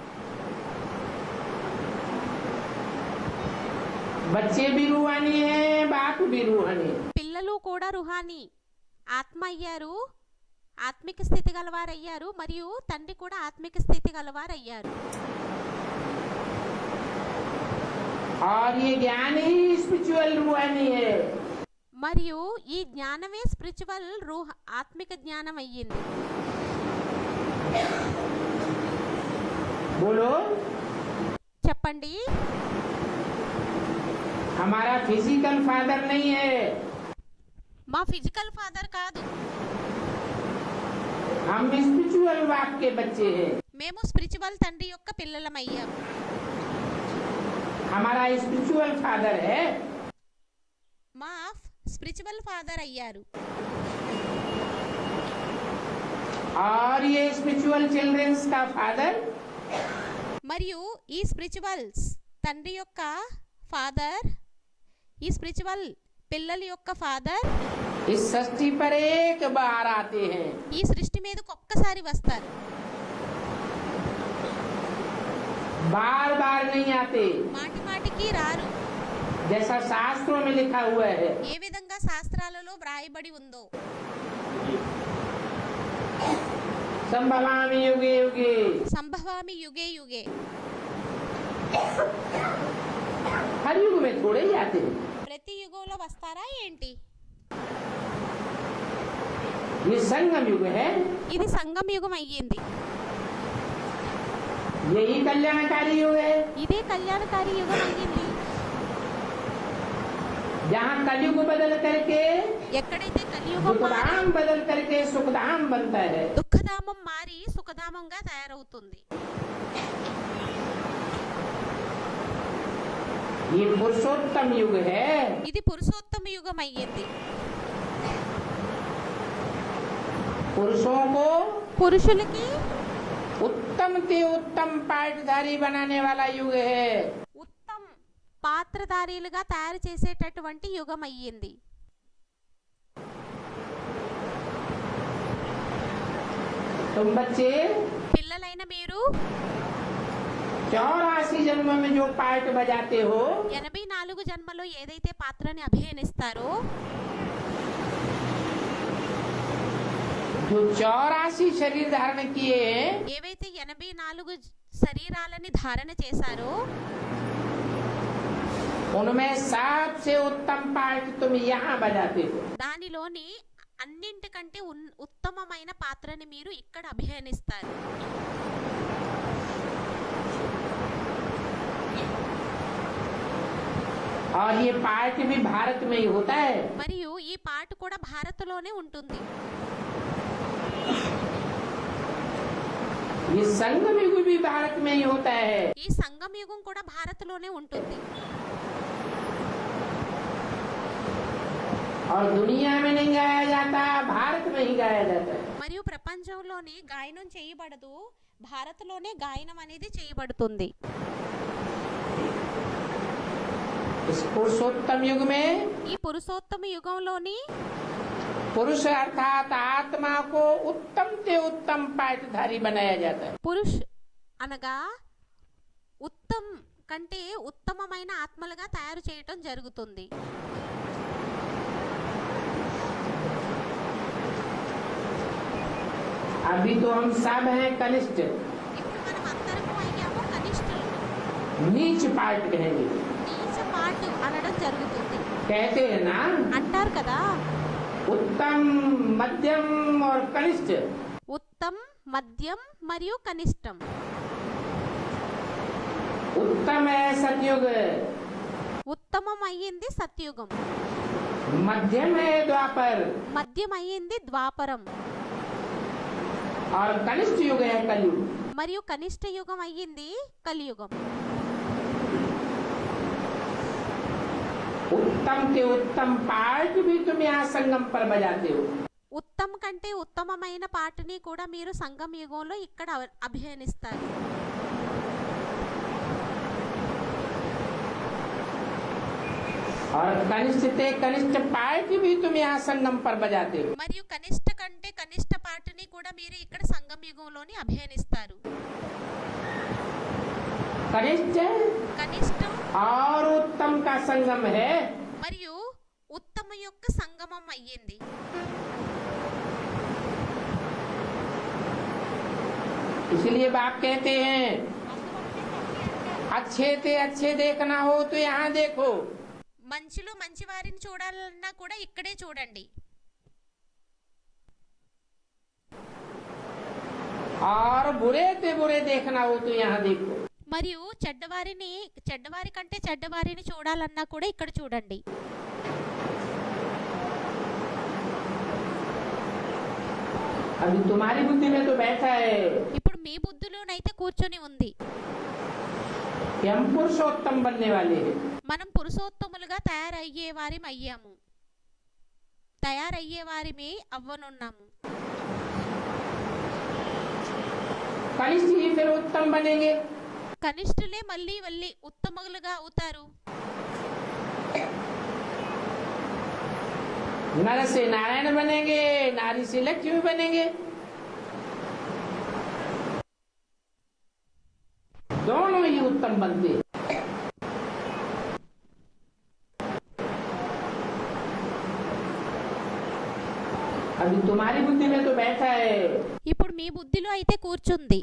बच्चे भी रूहानी हैं, बाप भी रूहानी है। పిల్లలు కూడా రుహానీ ఆత్మ అయ్యారు, ఆత్మిక స్థితి గలవారయ్యారు, మరియు తండ్రి కూడా ఆత్మిక స్థితి గలవారయ్యారు. और ये ज्ञान ही स्पिरिचुअल रूहानी है। మరియు ఈ జ్ఞానమే స్పిరిచువల్ రూహ ఆత్మిక జ్ఞానం అయ్యింది. बोलो చెప్పండి. हमारा फिजिकल फादर नहीं है, మా ఫిజికల్ ఫాదర్ కాదు, हम स्पिरिचुअल बाप के बच्चे हैं। మేము స్పిరిచువల్ తండ్రి యొక్క పిల్లలమయ్యాం. हमारा स्पिरिचुअल फादर है మా స్పిరిచువల్ ఫాదర్ అయ్యారు. और ये स्पिरिचुअल चिल्ड्रंस का फादर మరియు ఈ స్పిరిచువల్స్ తండ్రి యొక్క ఫాదర్, ఈ స్పిరిచువల్ పిల్లల యొక్క ఫాదర్ इस सृष्टि पर एक बार आते हैं। ఈ సృష్టి మీదకి ఒక్కసారి వస్తారు, बार बार नहीं आते, మాటి మాటికి రారు. जैसा शास्त्रों में लिखा हुआ है। ఏ విధంగా శాస్త్రాలలో వ్రాయబడి ఉందో, संभवामि युगे युगे, సంభవామి యుగే యుగే. हर युग में थोड़े ही आते हैं। ప్రతి యుగంలో వస్తారా ఏంటి? ये संगम युग है, ఇది సంగం యుగం అయ్యింది. यही कल्याणकारी युग है। ఇదే కళ్యాణకారి యుగం అయ్యింది. जहाँ कलयुग बदल करके ఎక్కడైతే కలియుగం మారి दुखधाम बदल करके सुखधाम बनता है। దుఃఖధామం మారి సుఖధామంగా తయారవుతుంది. ये पुरुषोत्तम युग है। ఇది పురుషోత్తమ యుగం అయ్యింది. पुरुषों को పురుషులకి उत्तम से उत्तम पाठधारी बनाने वाला युग है। ఉత్తమ పాత్రధారీలుగా తయారు చేసేటటువంటి యుగం అయ్యింది. तुम बच्चे పిల్లలైన మీరు 84 जन्म में जो पाठ बजाते हो, 84 జన్మలో ఏదైతే పాత్రని అభినయిస్తారో, जो 84 शरीर धारण किए हैं, ఏవైతే 84 శరీరాలని ధారణ చేశారో, उनमें सबसे उत्तम पाठ तुम यहाँ बजाते हो। దానిలోని అన్నింటికంటే ఉత్తమమైన పాత్రని మీరు ఇక్కడ అభినయిస్తారు. और ये पाठ भी भारत में ही होता है। మరియు ఈ పాట కూడా భారత్లోనే ఉంటుంది. ये संगम युग भी भारत में ही होता है। ఈ సంగమ యుగం కూడా భారత్లోనే ఉంటుంది. और दुनिया में नहीं गाया जाता, भारत में ही गाया जाता है। మరియు ప్రపంచంలోని గాయనం చేయబడదు, భారత్లోనే గాయనం అనేది చేయబడుతుంది. इस पुरुषोत्तम युग में ఈ పురుషోత్తమ యుగంలోని पुरुष अर्थात आत्मा को उत्तम से उत्तम पाठधारी बनाया जाता है। పురుష్ అనగా ఉత్తమ్ కంటే ఉత్తమమైన ఆత్మలుగా తయారు చేయటం జరుగుతుంది. अभी तो हम सब हैं कनिष्ठ, ఇప్పుడు మనం అందరము అయ్యాము కనిష్ఠులు. नीच पाठ कहेंगे, నీచ పాట అనడం జరుగుతుంది. कहते हैं ना, అంటారు కదా, उत्तम मध्यम और कनिष्ठ। ఉత్తమ్, మధ్యం మరియు కనిష్టం. उत्तम है सतयुग, ఉత్తమం అయ్యింది సత్యుగం, मध्यम है द्वापर మధ్యం అయ్యింది ద్వాపరం, और कनिष्ठ युग है कलयुग। మరియు కనిష్ట యుగం అయ్యింది కలియుగం. उत्तम के उत्तम पाठ भी तुम यहाँ संगम पर बजाते हो। ఉత్తమ కంటే ఉత్తమమైన పాటని కూడా మీరు సంగమ యుగంలో ఇక్కడ అభినయిస్తారు. और कनिष्ठ से कनिष्ठ पाठ भी तुम यहाँ संगम पर बजाते हो। మరియు కనిష్ట కంటే కనిష్ట పాటని కూడా మీరు ఇక్కడ సంగమ యుగంలోని అభినయిస్తారు. कनिष्ठ కనిష్టం और उत्तम का संगम है। మరియు ఉత్తమ యొక్క సంగమం అయ్యింది. इसलिए बाप कहते हैं अच्छे से अच्छे देखना हो तो यहाँ देखो, మంచిలో మంచి వారిని చూడాలన్నా కూడా ఇక్కడే చూడండి. और बुरे से बुरे देखना हो तो यहाँ देखो। మరియు చెడ్డవారి కంటే చెడ్డవారిని చూడాలన్నా కూడా ఇక్కడ చూడండి. अभी तुम्हारी बुद्धि में तो बैठा है ఇప్పుడు మీ బుద్ధిలోనైతే కూర్చొని ఉంది कि हम पुरुषोत्तम बनने वाले हैं। మనం పురుషోత్తములుగా తయారయ్యే వారిం అయ్యాము, తయారయ్యే వారిమి అవ్వనున్నాము. कनिष्ठ ही फिर उत्तम बनेंगे। కనిష్ఠులే మళ్ళీ వెళ్ళి ఉత్తములుగా అవుతారు. नर से नारायण बनेंगे, नारी से लक्ष्मी बनेंगे। दोनों ही उत्तम बनते। अभी तुम्हारी बुद्धि में तो बैठा है ఇప్పుడు మీ బుద్ధిలో అయితే కూర్చుంది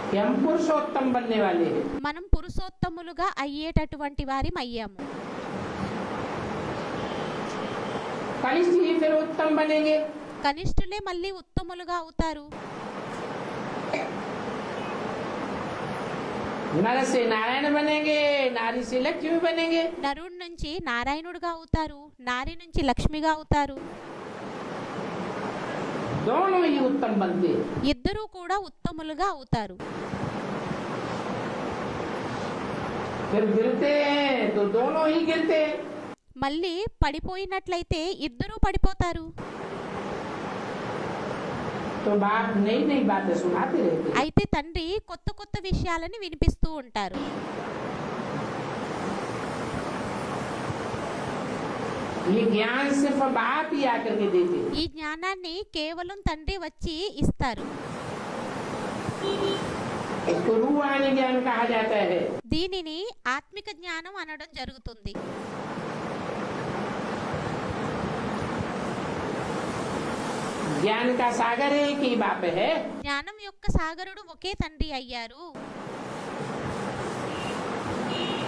कि हम पुरुषोत्तम बनने वाले हैं। మనం పురుషోత్తములుగా అయ్యేటటువంటి వారిం అయ్యాము. कनिष्ठ ही फिर उत्तम बनेंगे। కనిష్ఠులే మళ్ళీ ఉత్తములుగా అవుతారు. नर से नारायण बनेंगे, नारी से लक्ष्मी बनेंगे। నరుడి నుంచి నారాయణుడుగా అవుతారు, నారి నుంచి లక్ష్మిగా అవుతారు. दोनों ही उत्तम बनते। ఇద్దరూ కూడా ఉత్తములుగా అవుతారు. फिर गिरते हैं तो दोनों ही गिरते हैं। మళ్ళీ పడిపోయినట్లయితే ఇద్దరూ పడిపోతారు. तो बाप नई नई बातें सुनाते रहते हैं। అయితే తండ్రి కొత్త కొత్త విషయాలని వినిపిస్తూ ఉంటారు. ये ज्ञान सिर्फ बाप ही आकर के देते हैं। ఈ జ్ఞానాన్ని కేవలం తండ్రి వచ్చి ఇస్తారు. इसको रूहानी ज्ञान कहा जाता है। దీనిని ఆత్మిక జ్ఞానం అనడం జరుగుతుంది. ज्ञान का सागर एक ही बाप है। జ్ఞానం యొక్క సాగరుడు ఒకే తండ్రి అయ్యారు.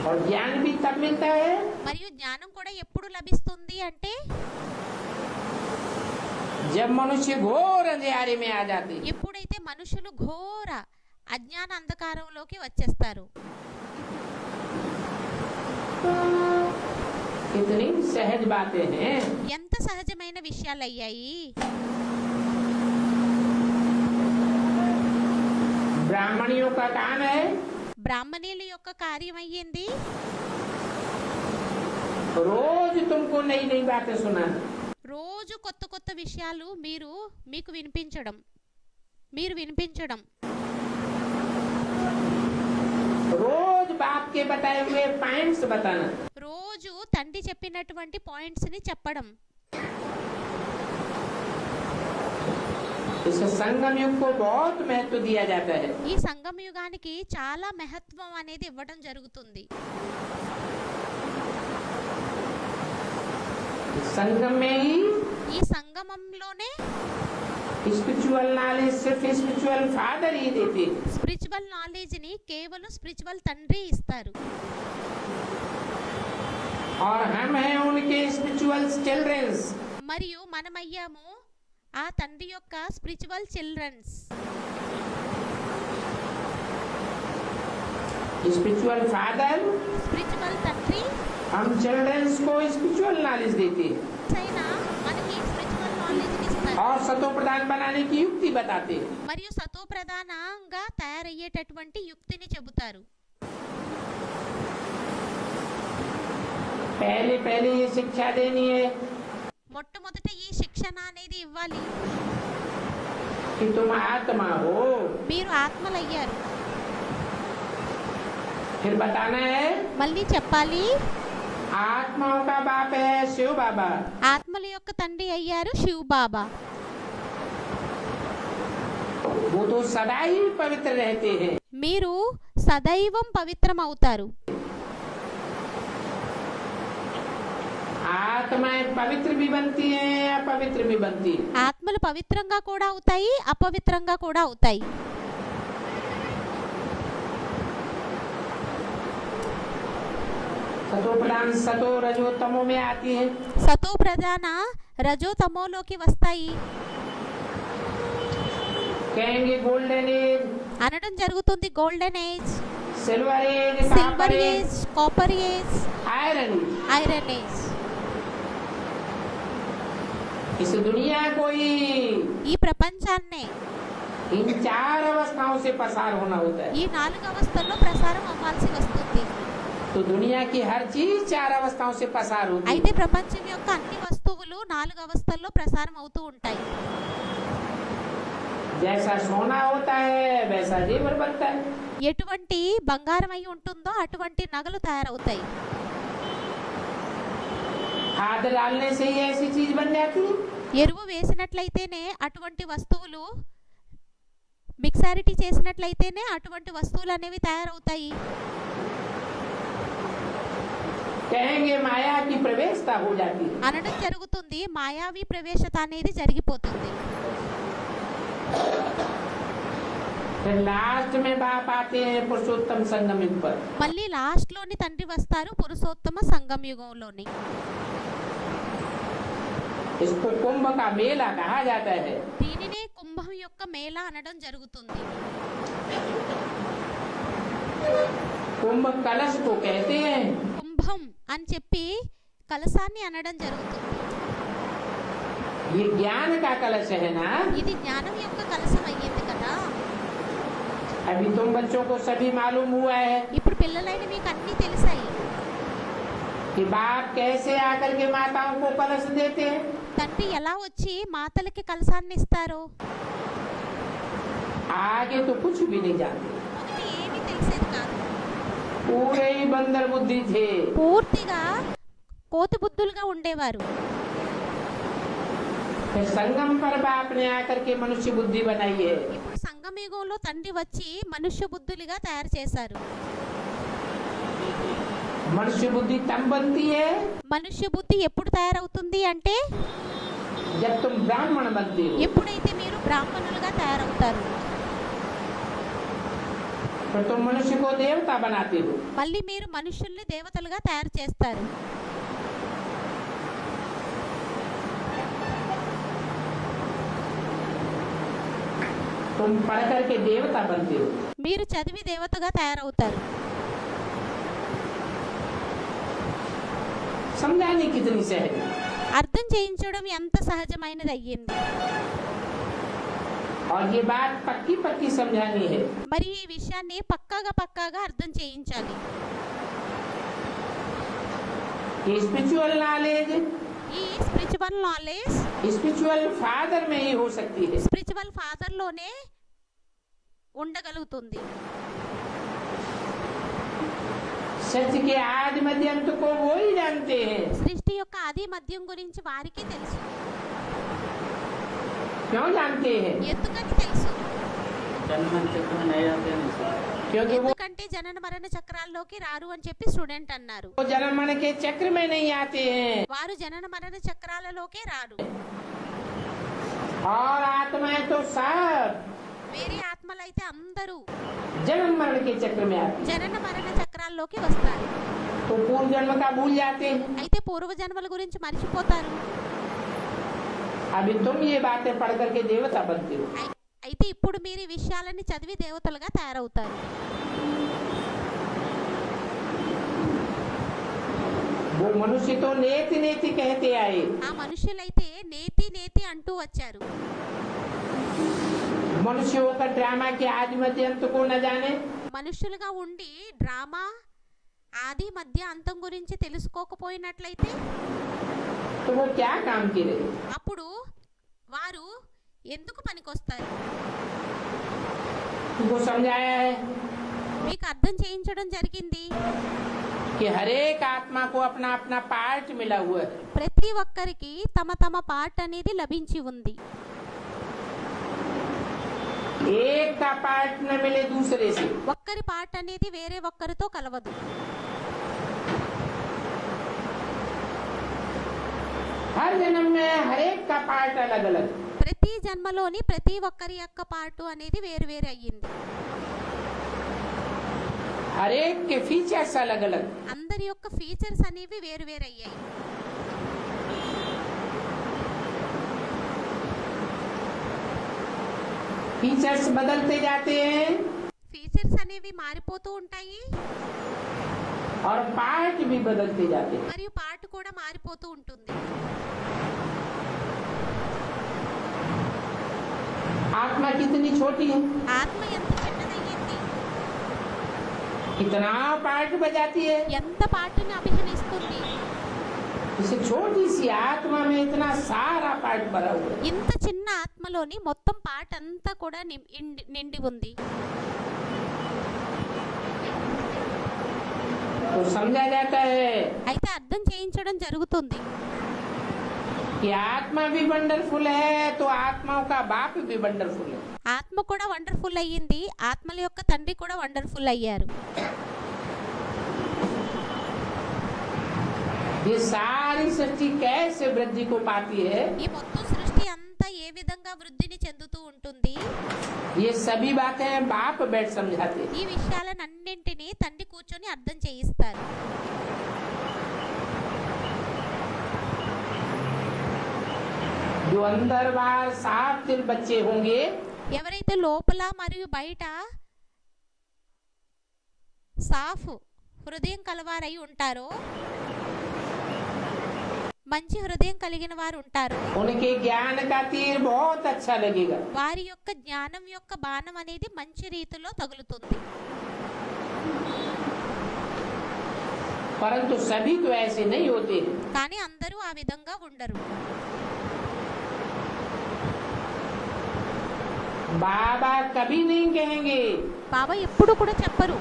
और ज्ञान भी तब मिलता है మరియు జ్ఞానం కూడా ఎప్పుడు లభిస్తుంది అంటే जब मनुष्य घोर अंधेरे में आ जाते हैं। ఎప్పుడైతే మనుషులు ఘోర అజ్ఞాన అంధకారంలోకి వచ్చేస్తారు. कितनी सहज बातें हैं। ఎంత సహజమైన విషయాలు అయ్యాయి. ब्राह्मणियों का काम है బ్రాహ్మణీయుల యొక్క కార్యం అయ్యింది रोज तुमको नई नई बातें सुनाना। రోజు కొత్త కొత్త విషయాలు మీకు వినిపించడం, మీరు వినిపించడం. रोज बाप के बताए हुए पॉइंट्स बताना। రోజు తండ్రి చెప్పినటువంటి పాయింట్స్ ని చెప్పడం. इस संगम युग को बहुत महत्व दिया जाता है। ఈ సంగమ యుగానికి చాలా మహత్వం అనేది ఇవ్వడం జరుగుతుంది. संगम में ही ఈ సంగమంలోనే स्पिरिचुअल नॉलेज सिर्फ स्पिरिचुअल फादर ही देते हैं। స్పిరిచువల్ నాలెడ్జ్ ని కేవలం స్పిరిచువల్ తండ్రి ఇస్తారు. और हम हैं उनके स्पिरिचुअल चिल्ड्रंस। మరియు మనమయ్యాము ఆ తండ్రి యొక్క spiritual childrens. Spiritual father spiritual తండ్రి हम चिल्ड्रंस को स्पिरिचुअल नॉलेज देते हैं అయినా మనకి స్పిరిచువల్ నాలెడ్జ్ ఇస్తారు. और सतो प्रदान बनाने की युक्ति बताते हैं। మరియు సతో ప్రధానంగా తయారయ్యేటటువంటి యుక్తిని చెబుతారు. पहले पहले ये शिक्षा देनी है మొట్టమొదట ఈ శిక్షణ అనేది ఇవ్వాలి. कि तुम आत्मा हो। మీరు ఆత్మలయ్యారు. फिर बताना है మళ్ళీ చెప్పాలి आत्माओं का बाप है शिव बाबा। ఆత్మల యొక్క తండ్రి అయ్యారు శివ్ బాబా. वो तो सदा ही पवित्र रहते हैं। మీరు సదైవం పవిత్రం అవుతారు. आत्माएं पवित्र भी बनती हैं अपवित्र भी बनती हैं। ఆత్మలు పవిత్రంగా కూడా అవుతాయి, అపవిత్రంగా కూడా అవుతాయి. सतो प्रधान सतो रजो तमो में आती है। సతో ప్రధాన రజో తమోలోకి వస్తాయి. कहेंगे गोल्डन एज అనడం జరుగుతుంది. Golden age, silver age silver age, copper age, iron age. Iron age. इस दुनिया को ही ఈ ప్రపంచాన్నే इन 4 अवस्थाओं से पसार होना होता है। ఈ 4 అవస్థల్లో ప్రసారం అవ్వాల్సి వస్తుంది. तो दुनिया की हर चीज 4 अवस्थाओं से पसार होती है। అయితే ప్రపంచం యొక్క అన్ని వస్తువులు 4 అవస్థల్లో ప్రసారం అవుతూ ఉంటాయి. जैसा सोना होता है वैसा जेवर बनता है। ఎటువంటి బంగారం అయి ఉంటుందో అటువంటి నగలు తయారవుతాయి. खाद डालने से ही ऐसी चीज बन जाती है। ఎరువు వేసినట్లయితేనే అటువంటి వస్తువులు, మిక్సారిటీ చేసినట్లయితేనే అటువంటి వస్తువులు అనేవి తయారవుతాయి. कहेंगे माया की प्रवेशता हो जाती है। అనడం జరుగుతుంది, మాయావి ప్రవేశత అనేది జరిగిపోతుంది. फिर लास्ट में बाप आते हैं पुरुषोत्तम संगम युग पर। మళ్ళీ లాస్ట్ లోని తండ్రి వస్తారు పురుషోత్తమ సంగం యుగంలోని. इसको कुंभ का मेला कहा जाता है। దీనినే కుంభం యొక్క మేళ అనడం జరుగుతుంది. कुंभ कलश को कहते हैं। కుంభం అని చెప్పి కలశాన్ని అనడం జరుగుతుంది. ये ज्ञान का कलश है ना। ఇది జ్ఞానం యొక్క కలశం అయ్యింది కదా. अभी तुम बच्चों को सभी मालूम हुआ है ఇప్పుడు పిల్లలైన మీకు అన్ని తెలిసాయి. कि बाप कैसे आकर के माताओं को कलश देते हैं। తండ్రి ఎలా వచ్చి మాతలకి కలశాన్ని ఇస్తారో आगे तो कुछ भी नहीं जानते। మొదట ఏమీ తెలిసేది కాదు. पूरे ही बंदर बुद्धि थे। పూర్తిగా కోతి బుద్ధులుగా ఉండేవారు. फिर संगम पर बाप ने आकर के मनुष्य बुद्धि बनाई है। ఇప్పుడు సంగమయుగంలో తండ్రి వచ్చి మనుష్య బుద్ధులుగా తయారు చేశారు. मनुष्य बुद्धि तब बनती है మనుష్య బుద్ధి ఎప్పుడు తయారవుతుంది అంటే जब तुम ब्राह्मण बनते हो। ఎప్పుడైతే మీరు బ్రాహ్మణులుగా తయారవుతారు. फिर तुम मनुष्य को देवता बनाते हो। మళ్ళీ మీరు మనుషుల్ని దేవతలుగా తయారు చేస్తారు. तुम पढ़ करके देवता बनते हो। మీరు చదివి దేవతగా తయారవుతారు. समझाने कितनी सहज है। అర్థం చేయించడం ఎంత సహజమైనది అయ్యింది. और ये बात पक्की पक्की समझानी है। మరి ఈ విషయాన్ని పక్కాగా అర్థం చేయించాలి. ये स्पिरिचुअल नॉलेज ఈ స్పిరిచువల్ నాలెడ్జ్ स्पिरिचुअल फादर में ही हो सकती है। స్పిరిచువల్ ఫాదర్ లోనే ఉండగలుగుతుంది. सत्य के आदि मध्य अंत को वो ही जानते हैं। సృష్టి యొక్క ఆది మధ్యం గురించి వారికి తెలుసు. क्यों जानते हैं? ఎందుకని తెలుసు? जन्म चक्र में नहीं आते हैं सर। क्योंकि वो ఎందుకంటే జనన మరణ చక్రాల్లోకి రారు అని చెప్పి స్టూడెంట్ అన్నారు. जन्म मरण के चक्र में नहीं आते हैं। వారు జనన మరణ చక్రాలలోకే రారు. और आत्माएं तो सब వేరే ఆత్మలైతే అందరూ जन्म मरण के चक्र में आती हैं। జనన మరణ చక్రాల్లోకి వస్తారు. तो पूर्व जन्म का भूल जाते हैं। అయితే పూర్వ జన్మల గురించి మర్చిపోతారు. अभी तुम ये बातें पढ़ करके देवता बनते हो। అయితే ఇప్పుడు మీరు ఈ విషయాలని చదివి దేవతలుగా తయారవుతారు. वो मनुष्य तो नेति नेति कहते आए। ఆ మనుషులైతే నేతి నేతి అంటూ వచ్చారు. मनुष्य होकर ड्रामा के आदि मध्य अंत को न जाने। మనుషులుగా ఉండి డ్రామా ఆది మధ్య అంతం గురించి తెలుసుకోకపోయినట్లయితే तो वो क्या काम की रहे। అప్పుడు వారు ఎందుకు పనికొస్తారు? तुमको समझाया है మీకు అర్థం చేయించడం జరిగింది. कि हर एक आत्मा को अपना अपना पार्ट मिला हुआ है। ప్రతి ఒక్కరికి తమ తమ పార్ట్ అనేది లభించి ఉంది. एक का पार्ट न मिले दूसरे से। ఒక్కరి పార్ట్ అనేది వేరే ఒక్కరితో కలవదు. हर जन्म में हर एक का पार्ट अलग अलग। ప్రతి జన్మలోని ప్రతి ఒక్కరి యొక్క పార్ట్ అనేది వేరు వేరు అయ్యింది. हर एक के फीचर्स अलग अलग। అందరి యొక్క ఫీచర్స్ అనేవి వేరు వేరు అయ్యాయి. फीचर्स बदलते जाते हैं ఫీచర్స్ అనేవి మారిపోతూ ఉంటాయి. और पार्ट भी बदलते जाते हैं। మరియు పార్ట్ కూడా మారిపోతూ ఉంటుంది. आत्मा कितनी छोटी है, ఆత్మ ఎంత చిన్నదయ్యింది, कितना पार्ट बजाती है। ఎంత పాటని అభినయిస్తుంది. इस छोटी सी आत्मा में इतना सारा पार्ट भरा हुआ है। ఇంత చిన్న ఆత్మలోని మొత్తం పాట అంతా కూడా నిండి ఉంది. तो समझा जाता है అయితే అర్థం చేయించడం జరుగుతుంది. कि आत्मा भी वंडरफुल है, तो आत्माओं का बाप भी वंडरफुल है। ఆత్మ కూడా వండర్ఫుల్ అయ్యింది, ఆత్మల యొక్క తండ్రి కూడా వండర్ఫుల్ అయ్యారు. ये सारी सृष्टि कैसे वृद्धि को पाती है, ఈ మొత్తం సృష్టి అంతా ఏ విధంగా వృద్ధిని చెందుతూ ఉంటుంది, ये सभी बातें बाप बैठ समझाते हैं। ఈ విషయాలన్నింటినీ తండ్రి కూర్చొని అర్థం చేయిస్తారు. जो अंदर बाहर साफ दिल बच्चे होंगे, ఎవరైతే లోపల మరియు బయట సాఫ్ హృదయం కలవారై ఉంటారో, మంచి హృదయం కలిగిన వారు ఉంటారు, उनके ज्ञान का तीर बहुत अच्छा लगेगा। వారి యొక్క జ్ఞానం యొక్క బాణం అనేది మంచి రీతిలో తగులుతుంది. परंतु सभी तो ऐसे नहीं होते हैं। కానీ అందరూ ఆ విధంగా ఉండరు. बाबा कभी नहीं कहेंगे బాబా ఎప్పుడు కూడా చెప్పరు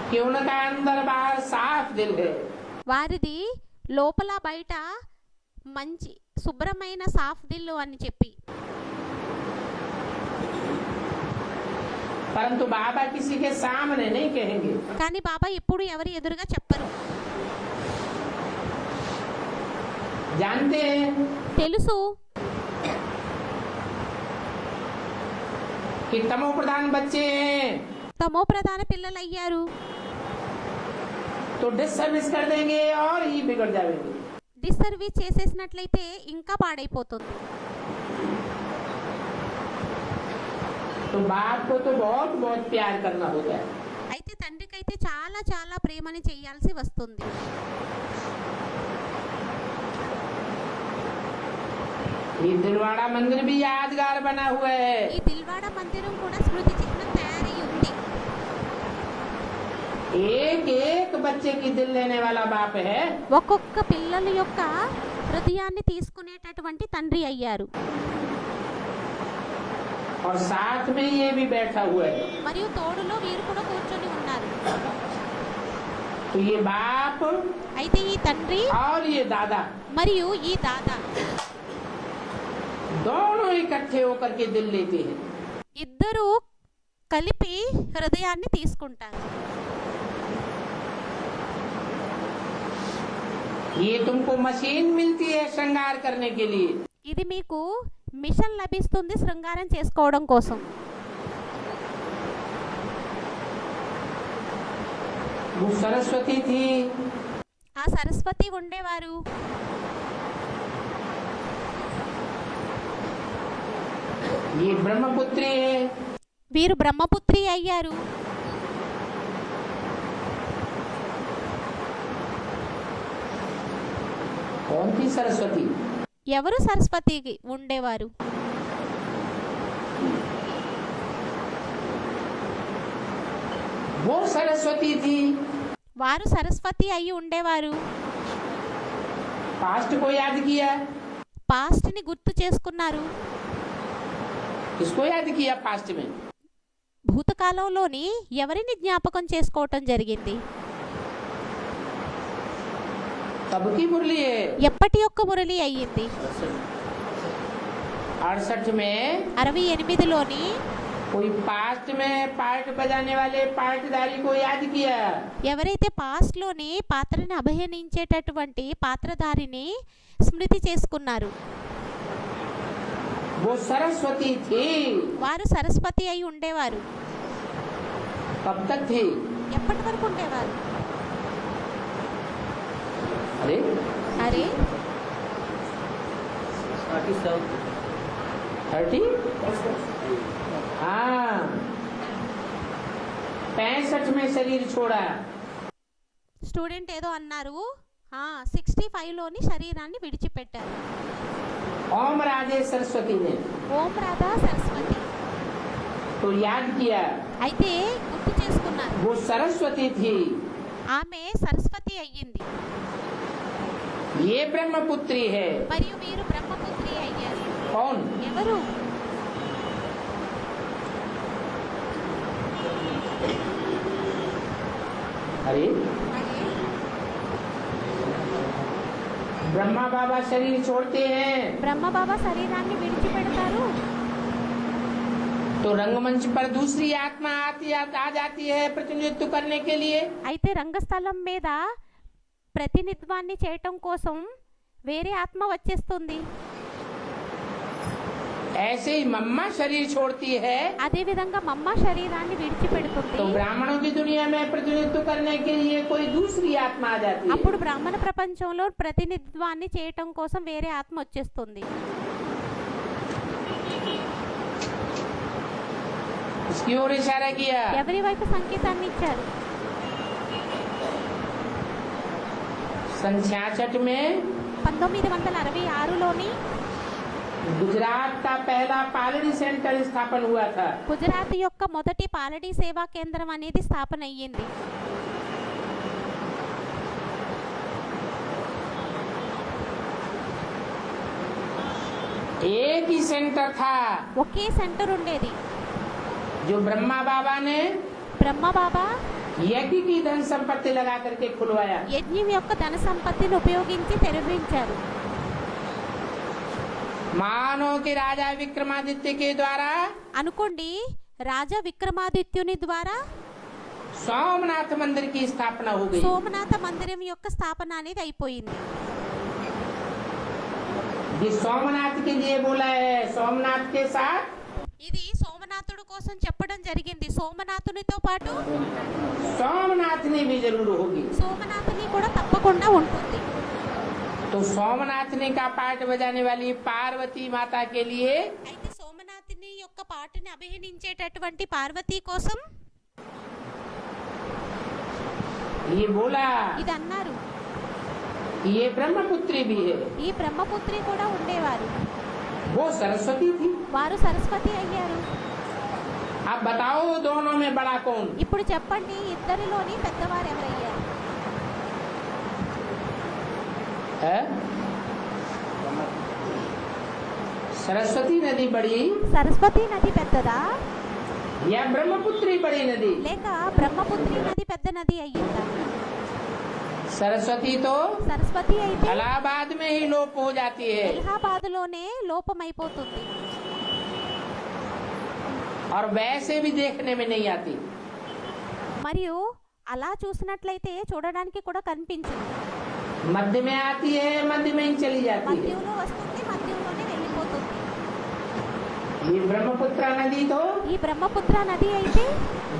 कि उनका अंदर बाहर साफ दिल है। వారిది లోపల బయట మంచి శుభ్రమైన సాఫ్ దిల్లు అని చెప్పి. परंतु बाबा किसी के सामने नहीं कहेंगे। కానీ బాబా ఎప్పుడు ఎవరి ఎదురుగా చెప్పరు. जानते हैं తెలుసు कि तमो प्रधान बच्चे हैं తమో ప్రధాన పిల్లలు అయ్యారు, तो डिसर्विस कर देंगे और ही बिगड़ जाएंगे। డిస్సర్వీస్ చేసేసినట్లయితే ఇంకా పాడైపోతుంది. तो बाप को तो बहुत बहुत प्यार करना होता है। అయితే తండ్రికి అయితే చాలా చాలా ప్రేమని చేయాల్సి వస్తుంది. ये दिलवाड़ा मंदिर भी यादगार बना हुआ है। ఈ దిల్వాడ మందిరం కూడా స్మృతి చిహ్నం తయారై ఉంది. एक एक बच्चे की दिल लेने वाला बाप है। ఒక్కొక్క పిల్లల యొక్క హృదయాన్ని తీసుకునేటటువంటి తండ్రి అయ్యారు. और साथ में ये भी बैठा हुआ है। మరియు తోడులో వీరు కూడా కూర్చొని ఉన్నారు. तो ये बाप అయితే ఈ తండ్రి और ये दादा మరియు ఈ దాదా दोनों इकट्ठे होकर के दिल लेते हैं। ఇద్దరూ కలిపి హృదయాన్ని తీసుకుంటారు. ये तुमको मशीन मिलती है श्रृंगार करने के लिए। ఇది మీకు మిషన్ లభిస్తుంది శృంగారం చేసుకోవడం కోసం. वो सरस्वती थी, ఆ సరస్వతి ఉండేవారు. ये ब्रह्मपुत्री है। వీరు బ్రహ్మపుత్రి అయ్యారు. कौन थी सरस्वती? ఎవరు సరస్వతికి ఉండేవారు? वो सरस्वती थी। వారు సరస్వతి అయి ఉండేవారు. पास्ट को याद किया, పాస్ట్ ని గుర్తు చేసుకున్నారు. किसको याद किया पास्ट में? భూతకాలంలోని ఎవరిని జ్ఞాపకం చేసుకోవటం జరిగింది? कब की मुरली है? ఎప్పటి యొక్క మురళి అయ్యింది? 68 में 68లోని कोई पास्ट में पार्ट बजाने वाले पार्टदारी को याद किया। ఎవరైతే పాస్ట్ లోని పాత్రని అభినయించేటటువంటి పాత్రధారిని స్మృతి చేసుకున్నారు. वो सरस्वती थी। వారు సరస్వతి అయి ఉండేవారు. कब तक थी? ఎప్పటి వరకు ఉండేవారు? अरे అరే 30, हाँ 65 में शरीर छोड़ा। స్టూడెంట్ ఏదో అన్నారు. 65లోని శరీరాన్ని విడిచిపెట్టారు. ओम राधे सरस्वती ने ఓం రాధా సరస్వతి. तो याद किया అయితే గుర్తు చేసుకున్నారు, वो सरस्वती थी, ఆమె సరస్వతి అయ్యింది. ये ब्रह्मपुत्री है। మరియు మీరు బ్రహ్మపుత్రి అయ్యారు. कौन? ఎవరు? अरे ब्रह्मा बाबा शरीर छोड़ते हैं బ్రహ్మ బాబా శరీరాన్ని విడిచిపెడతారు. तो रंगमंच पर दूसरी आत्मा आ जाती है प्रतिनिधित्व करने के लिए। అయితే రంగస్థలం మీద ప్రతినిధ్వాన్ని చేయటం కోసం వేరే ఆత్మ వచ్చేస్తుంది. ऐसे ही मम्मा शरीर छोड़ती है అదే విధంగా మమ్మ శరీరాన్ని విడిచిపెడుతుంది. तो ब्राह्मणों की दुनिया में प्रतिनिधित्व करने के लिए कोई दूसरी आत्मा आ जाती है। అప్పుడు బ్రాహ్మణ ప్రపంచంలో ప్రతినిధ్వాన్ని చేయటం కోసం వేరే ఆత్మ వచ్చేస్తుంది. इसकी ओर इशारा किया। ఎవరి వైపు సంకేతాన్ని ఇచ్చారు? सन 66 में 1966లోని गुजरात का पहला पालड़ी सेंटर स्थापन हुआ था। గుజరాత్ యొక్క మొదటి పాలడీ సేవా కేంద్రం అనేది స్థాపన అయ్యింది. एक ही सेंटर था ఒకే సెంటర్ ఉండేది. जो ब्रह्मा बाबा ने బ్రహ్మ బాబా यज्ञ की धन संपत्ति लगा करके खुलवाया। యజ్ఞం యొక్క ధన సంపత్తిని ఉపయోగించి తెరవించారు. मानो के राजा विक्रमादित्य के द्वारा అనుకోండి, రాజా విక్రమాదిత్యుని ద్వారా सोमनाथ मंदिर की स्थापना हो गई। సోమనాథ మందిరం యొక్క స్థాపన అనేది అయిపోయింది. ये सोमनाथ के लिए बोला है, सोमनाथ के साथ ఇది సోమనాథుడు కోసం చెప్పడం జరిగింది. సోమనాథునితో పాటు सोमनाथनी भी जरूर होगी। సోమనాథుని కూడా తప్పకుండా ఉంటుంది. तो सोमनाथनी का पाठ बजाने वाली पार्वती माता के लिए అయితే సోమనాథుని యొక్క పాటని అభినయించేటటువంటి పార్వతీ కోసం ये बोला ఇది అన్నారు. ये ब्रह्मपुत्री भी है। ఈ బ్రహ్మపుత్రి కూడా ఉండేవారు. वो सरस्वती थी। వారు సరస్వతి అయ్యారు. अब बताओ दोनों में बड़ा कौन? ఇప్పుడు చెప్పండి, ఇద్దరిలోని పెద్దవారు ఎవరయ్యారు? है? सरस्वती नदी बड़ी సరస్వతి నది పెద్దదా या ब्रह्मपुत्री बड़ी नदी? లేక బ్రహ్మపుత్రి నది పెద్ద నది అయ్యిందా? सरस्वती तो సరస్వతి అయితే इलाहाबाद में ही लोप हो जाती है అలహాబాద్లోనే లోపమైపోతుంది. और वैसे भी देखने में नहीं आती। మరియు అలా చూసినట్లయితే చూడడానికి కూడా కనిపించదు. मध्य में आती है, मध्य में ही चली जाती है। మధ్యంలో వస్తుంది, మధ్యంలోనే వెళ్ళిపోతుంది. ये ब्रह्मपुत्र नदी तो ఈ బ్రహ్మపుత్ర నది అయితే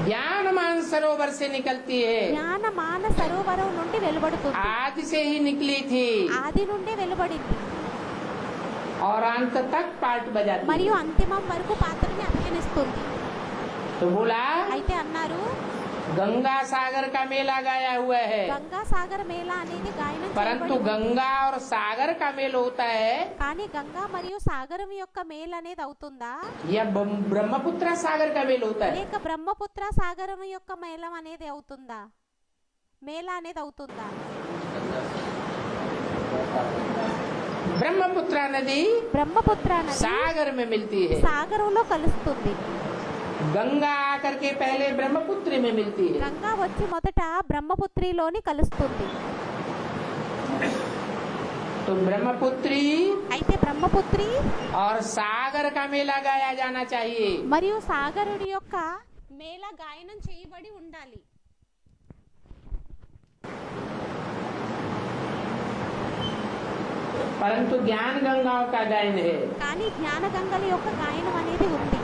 ज्ञान मान सरोवर से निकलती है। జ్ఞాన మాన సరోవరం నుండి వెలువడుతుంది. आदि से ही निकली थी ఆది నుండే వెలువడింది और अंत तक पार्ट बजाती మరియు है। అంతిమం వరకు పాత్రని అభినయిస్తుంది. तो बोला అయితే అన్నారు, गंगा सागर का मेला गाया हुआ है, గంగా సాగర మేళా అనేది గాయనం परंतु చేయబడి ఉంది. गंगा और सागर का मेल होता है కానీ గంగా మరియు సాగరం యొక్క మేళ అనేది అవుతుందా, या ब्रह्मपुत्र सागर का मेल होता है? లేక బ్రహ్మపుత్ర సాగరం యొక్క మేళం అనేది అవుతుందా, మేళ అనేది అవుతుందా? ब्रह्मपुत्र नदी బ్రహ్మపుత్ర నది सागर में मिलती है, సాగరంలో కలుస్తుంది. गंगा आकर के पहले ब्रह्मपुत्री में मिलती है। గంగా వచ్చి మొదట బ్రహ్మపుత్రిలోని కలుస్తుంది. तो ब्रह्मपुत्री అయితే బ్రహ్మపుత్రి और सागर का मेला गाया जाना चाहिए। మరియు సాగరుడి యొక్క మేళ గాయనం చేయబడి ఉండాలి. परंतु ज्ञान गंगाओं का गायन है। కానీ జ్ఞాన గంగల యొక్క గాయనం అనేది ఉంది.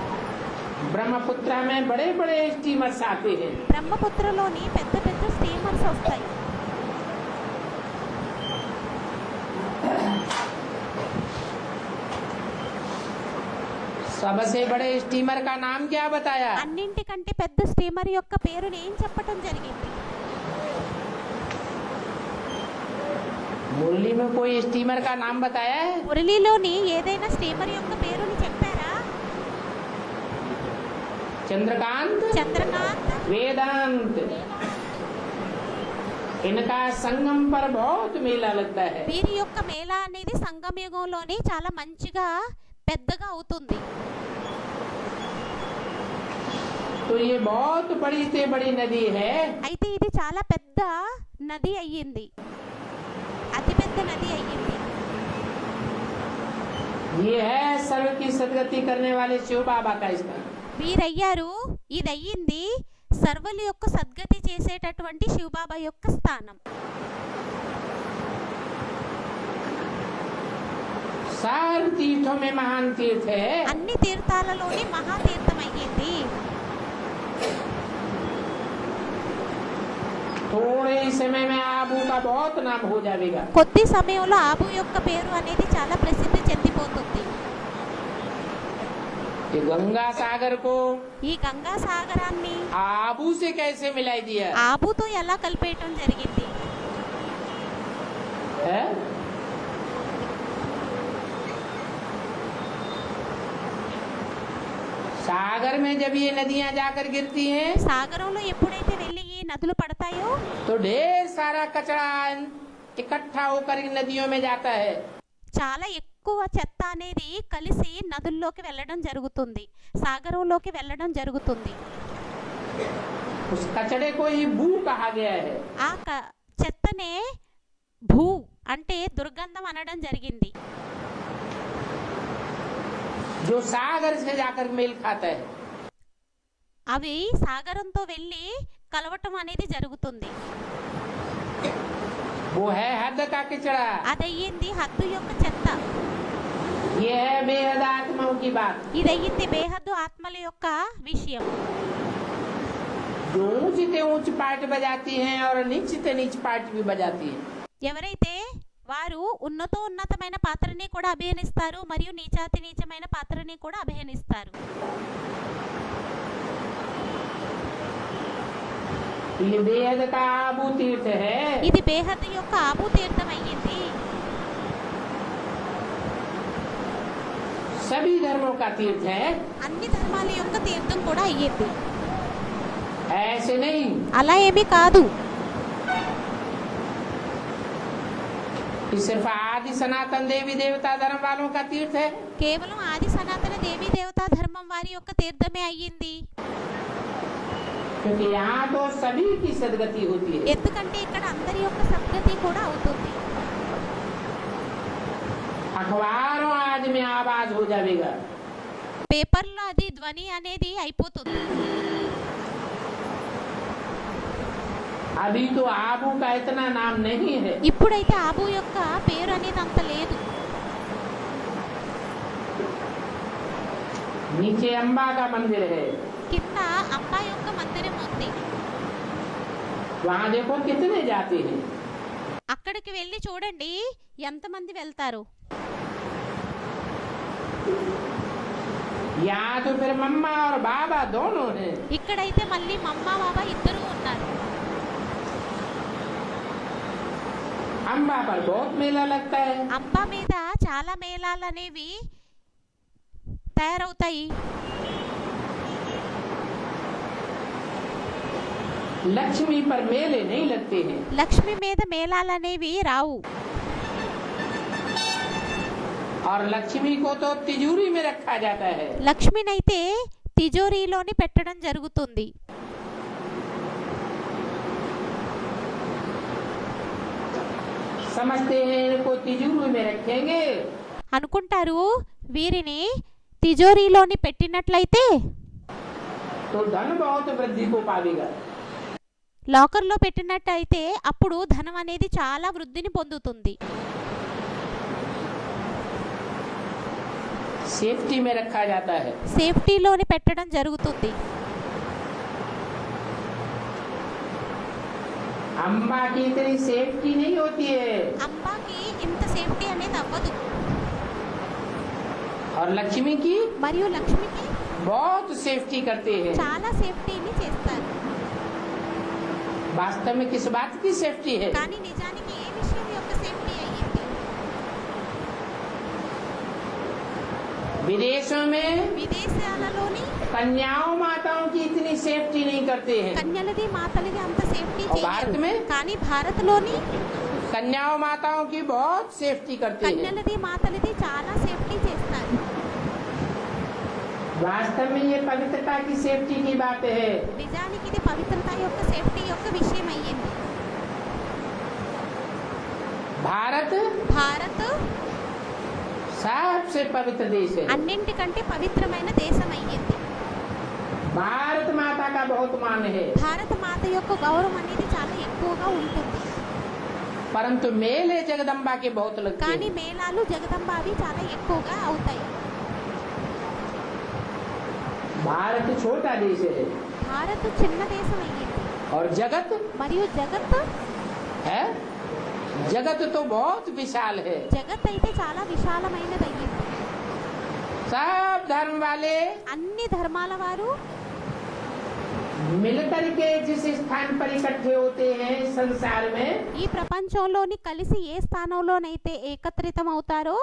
ब्रह्मपुत्र में बड़े बड़े स्टीमर्स आते हैं। బ్రహ్మపుత్రలోని పెద్ద పెద్ద స్టీమర్స్ వస్తాయి. सबसे बड़े स्टीमर का नाम क्या बताया? అన్నింటికంటే పెద్ద స్టీమర్ యొక్క పేరుని ఏం చెప్పటం జరిగింది? मुरली में कोई स्टीमर का नाम बताया है? మురళిలోని ఏదైనా స్టీమర్ యొక్క పేరుని చెప్పారా? चंद्रकांत, చంద్రకాంత్, वेदांत, इनका संगम पर बहुत मेला लगता है। వీరి యొక్క మేళ అనేది సంగమ యుగంలోని చాలా మంచిగా పెద్దగా అవుతుంది. तो ये बहुत बड़ी से बड़ी नदी है। అయితే ఇది చాలా పెద్ద నది అయ్యింది, అతిపెద్ద నది అయ్యింది. ये है सर्व की सदगति करने वाले शिव बाबा का स्थान। వీరయ్యారు, ఇది అయ్యింది సర్వుల యొక్క సద్గతి చేసేటటువంటి శివబాబా యొక్క స్థానం. सार तीर्थों में महान तीर्थ है। అన్ని తీర్థాలలోని మహాతీర్థం అయ్యింది. थोड़े ही समय में आबू का बहुत नाम हो जाएगा। కొద్ది సమయంలో ఆబు యొక్క పేరు అనేది చాలా ప్రసిద్ధి చెందిపోతుంది. ये गंगा सागर को ఈ గంగా సాగరాన్ని आबू से कैसे मिलाई दिया ఆబుతో ఎలా కలిపేయటం జరిగింది? है? सागर में जब ये नदियां जाकर गिरती हैं సాగరంలో ఎప్పుడైతే వెళ్ళి ఈ నదులు పడతాయో तो ढेर सारा कचरा इकट्ठा होकर इन नदियों में जाता है। చాలా ఎక్కువ చెత్త అనేది కలిసి నదుల్లోకి వెళ్ళడం జరుగుతుంది, సాగరంలోకి వెళ్ళడం జరుగుతుంది. उस कचड़े को ही बू कहा गया है। ఆ చెత్తనే భూ అంటే దుర్గంధం అనడం జరిగింది. जो सागर से जाकर मेल खाता है అవి సాగరంతో వెళ్ళి కలవటం అనేది జరుగుతుంది. वो है हद का कचरा। అదయ్యింది హద్దు యొక్క చెత్త. ये है बेहद आत्माओं की बात। ఇదయ్యింది బేహద్దు ఆత్మల యొక్క విషయం. जो ऊंच से ऊंच पार्ट बजाती हैं और नीच से नीच पार्ट भी बजाती हैं। ఎవరైతే వారు ఉన్నతమైన పాత్రని కూడా అభినయిస్తారు మరియు నీచాతి నీచమైన పాత్రని కూడా అభినయిస్తారు. ये बेहद का आबू तीर्थ है। ఇది బేహద్దు యొక్క ఆబు తీర్థం అయ్యింది. सभी धर्मों का तीर्थ है। అన్ని ధర్మాల యొక్క తీర్థం కూడా అయ్యింది. ऐसे नहीं అలా ఏమీ కాదు. ये सिर्फ आदि सनातन देवी देवता धर्म वालों का तीर्थ है। కేవలం ఆది సనాతన దేవీ దేవతా ధర్మం వారి యొక్క తీర్థమే అయ్యింది. क्योंकि यहाँ तो सभी की सदगति होती है। ఎందుకంటే ఇక్కడ అందరి యొక్క సద్గతి కూడా అవుతుంది. अखबारों आज में आवाज हो जाएगा। పేపర్లో అది ధ్వని అనేది అయిపోతుంది. अभी तो आबू का इतना नाम नहीं है। ఇప్పుడైతే ఆబు యొక్క పేరు అనేది అంత లేదు. नीचे अम्बा का मंदिर है। కింద అంబా యొక్క మందిరం ఉంది. वहाँ देखो कितने जाते हैं। అక్కడికి వెళ్ళి చూడండి ఎంతమంది వెళ్తారు. यहाँ तो फिर मम्मा और बाबा दोनों हैं। ఇక్కడైతే మళ్ళీ మమ్మ బాబా ఇద్దరు ఉన్నారు. अम्बा पर बहुत मेला लगता है। అంబా మీద చాలా మేళాలు అనేవి తయారవుతాయి. लक्ष्मी पर मेले नहीं लगते हैं। లక్ష్మి మీద మేళాలు అనేవి రావు. और लक्ष्मी को तो तिजोरी में रखा जाता है। లక్ష్మినైతే తిజోరీలోని పెట్టడం జరుగుతుంది. समझते हैं इनको तिजोरी में रखेंगे అనుకుంటారు వీరిని తిజోరీలోని పెట్టినట్లయితే तो धन बहुत वृद्धि को पावेगा। లాకర్లో పెట్టినట్టయితే అప్పుడు ధనం అనేది చాలా వృద్ధిని పొందుతుంది. सेफ्टी में रखा जाता है। సేఫ్టీలోని పెట్టడం జరుగుతుంది. अम्बा की इतनी सेफ्टी नहीं होती है। అంబాకి ఇంత సేఫ్టీ అనేది అవ్వదు. और लक्ष्मी की మరియు లక్ష్మికి बहुत सेफ्टी करते हैं। చాలా సేఫ్టీని చేస్తారు. वास्तव में किस बात की सेफ्टी है? కానీ నిజానికి ఏ విషయం యొక్క సేఫ్టీ అయ్యింది? विदेशों में విదేశాలలోని कन्याओं माताओं की इतनी सेफ्टी नहीं करते हैं, కన్యలది మాతలది అంత సేఫ్టీ और भारत చేయరు. में కానీ భారత్లోని कन्याओं माताओं की बहुत सेफ्टी करते हैं। కన్యలది మాతలది చాలా సేఫ్టీ చేస్తారు. वास्तव में ये पवित्रता की सेफ्टी की बात है। నిజానికి ఇది పవిత్రత యొక్క సేఫ్టీ యొక్క విషయం అయ్యింది. भारत భారత్ सबसे पवित्र देश है। అన్నింటికంటే పవిత్రమైన దేశం అయ్యింది. भारत माता का बहुत मान है, భారత మాత యొక్క గౌరవం అనేది చాలా ఎక్కువగా ఉంటుంది. परंतु मेले जगदम्बा के बहुत लगते కానీ हैं। మేళాలు జగదంబావి చాలా ఎక్కువగా అవుతాయి. भारत छोटा देश है భారత్ చిన్న దేశం అయ్యింది. और जगत మరియు జగత్ है, जगत तो बहुत विशाल है। జగత్ అయితే చాలా విశాలమైనది అయ్యింది. सब धर्म वाले అన్ని ధర్మాల వారు मिलकर के जिस स्थान पर इकट्ठे होते हैं संसार में, ఈ ప్రపంచంలోని కలిసి ఏ స్థానంలోనైతే ఏకత్రితం అవుతారో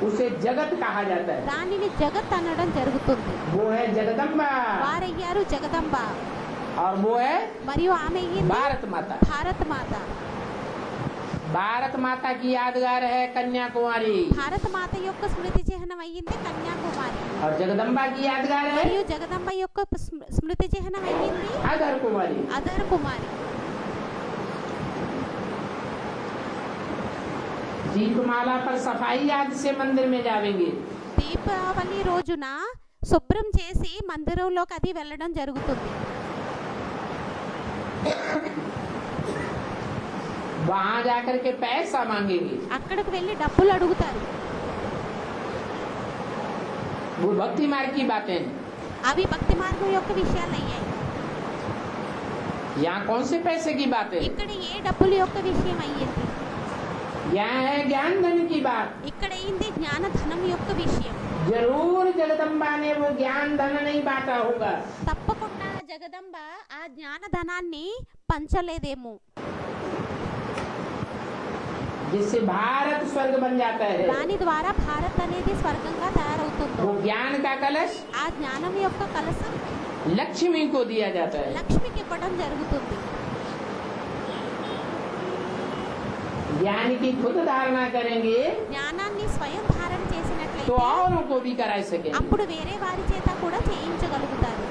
उसे जगत कहा जाता है। దానిని జగత్ అనడం జరుగుతుంది. वो है जगदम्बा వారయ్యారు జగదంబ और वो है మరియు ఆమె అయ్యింది भारत माता। భారత మాత. भारत माता की यादगार है कन्याकुमारी భారత మాత యొక్క స్మృతి చిహ్నం అయ్యింది కన్యాకుమారి. और जगदम्बा की यादगार है మరియు జగదంబ యొక్క స్మృతి చిహ్నం అయ్యింది अधर कुमारी। అదర్ కుమారి. दीपमाला पर सफाई आज से मंदिर में जाएंगे। దీపావళి రోజున శుభ్రం చేసి మందిరంలోకి అది వెళ్ళడం జరుగుతుంది. वहाँ जाकर के पैसा मांगेंगे। అక్కడికి వెళ్ళి డబ్బులు అడుగుతారు. वो भक्ति मार्ग की बातें हैं। అవి భక్తి మార్గం యొక్క విషయాలు అయ్యాయి. यहाँ कौन से पैसे की बात है? ఇక్కడ ఏ డబ్బుల యొక్క విషయం అయ్యింది? यहाँ है ज्ञान धन की बात। ఇక్కడ అయింది జ్ఞానధనం యొక్క విషయం. जरूर जगदम्बा ने वो ज्ञान धन नहीं बांटा होगा। తప్పకుండా జగదంబ ఆ జ్ఞానధనాన్ని పంచలేదేమో. जिससे भारत स्वर्ग बन जाता है। దాని ద్వారా భారత్ అనేది స్వర్గంగా తయారవుతుందో वो ज्ञान का कलश ఆ జ్ఞానం యొక్క కలశం लक्ष्मी को दिया जाता है। లక్ష్మికి ఇవ్వడం జరుగుతుంది. ज्ञान की खुद धारणा करेंगे జ్ఞానాన్ని స్వయం ధారణ तो చేసినట్లయితే औरों को भी करा सके। అప్పుడు వేరే వారి చేత కూడా చేయించగలుగుతారు.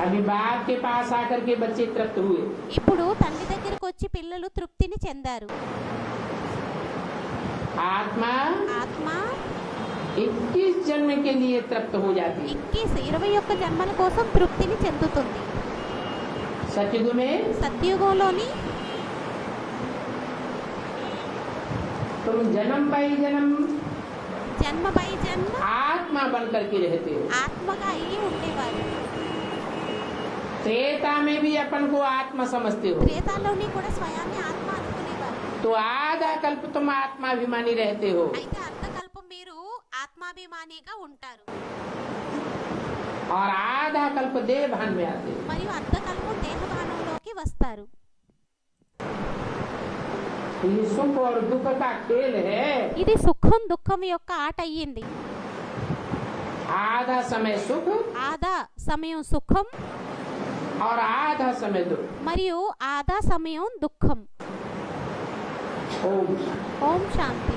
अभी बाप के पास आकर के बच्चे तृप्त हुए। ఇప్పుడు తండ్రి దగ్గరకు వచ్చి పిల్లలు తృప్తిని చెందారు. आत्मा ఆత్మ 21 जन्म के लिए तृप्त हो जाती है। 21 జన్మల కోసం తృప్తిని చెందుతుంది. सतयुग में సత్యుగంలోని तुम जन्म बाई जन्म జన్మ బై జన్మ आत्मा बन करके रहते हो। ఆత్మగా అయ్యి ఉండేవారు. त्रेता में भी अपन को आत्मा समझते हो, త్రేతాలోని కూడా స్వయాన్ని ఆత్మ అనుకునేవారు. तो आधा कल्प तुम आत्माभिमानी रहते हो అయితే అర్ధకల్పం మీరు ఆత్మాభిమానిగా ఉంటారు. और आधा कल्प देह भान में आते हो। మరియు అర్ధకల్పం దేహభానంలోకి వస్తారు. ये सुख और दुख का खेल है। ఇది సుఖం దుఃఖం యొక్క ఆట అయ్యింది. आधा समय सुख ఆదా సమయం సుఖం और आधा समय दुख। మరియు ఆదా సమయం దుఃఖం. ओम ఓం శాంతి.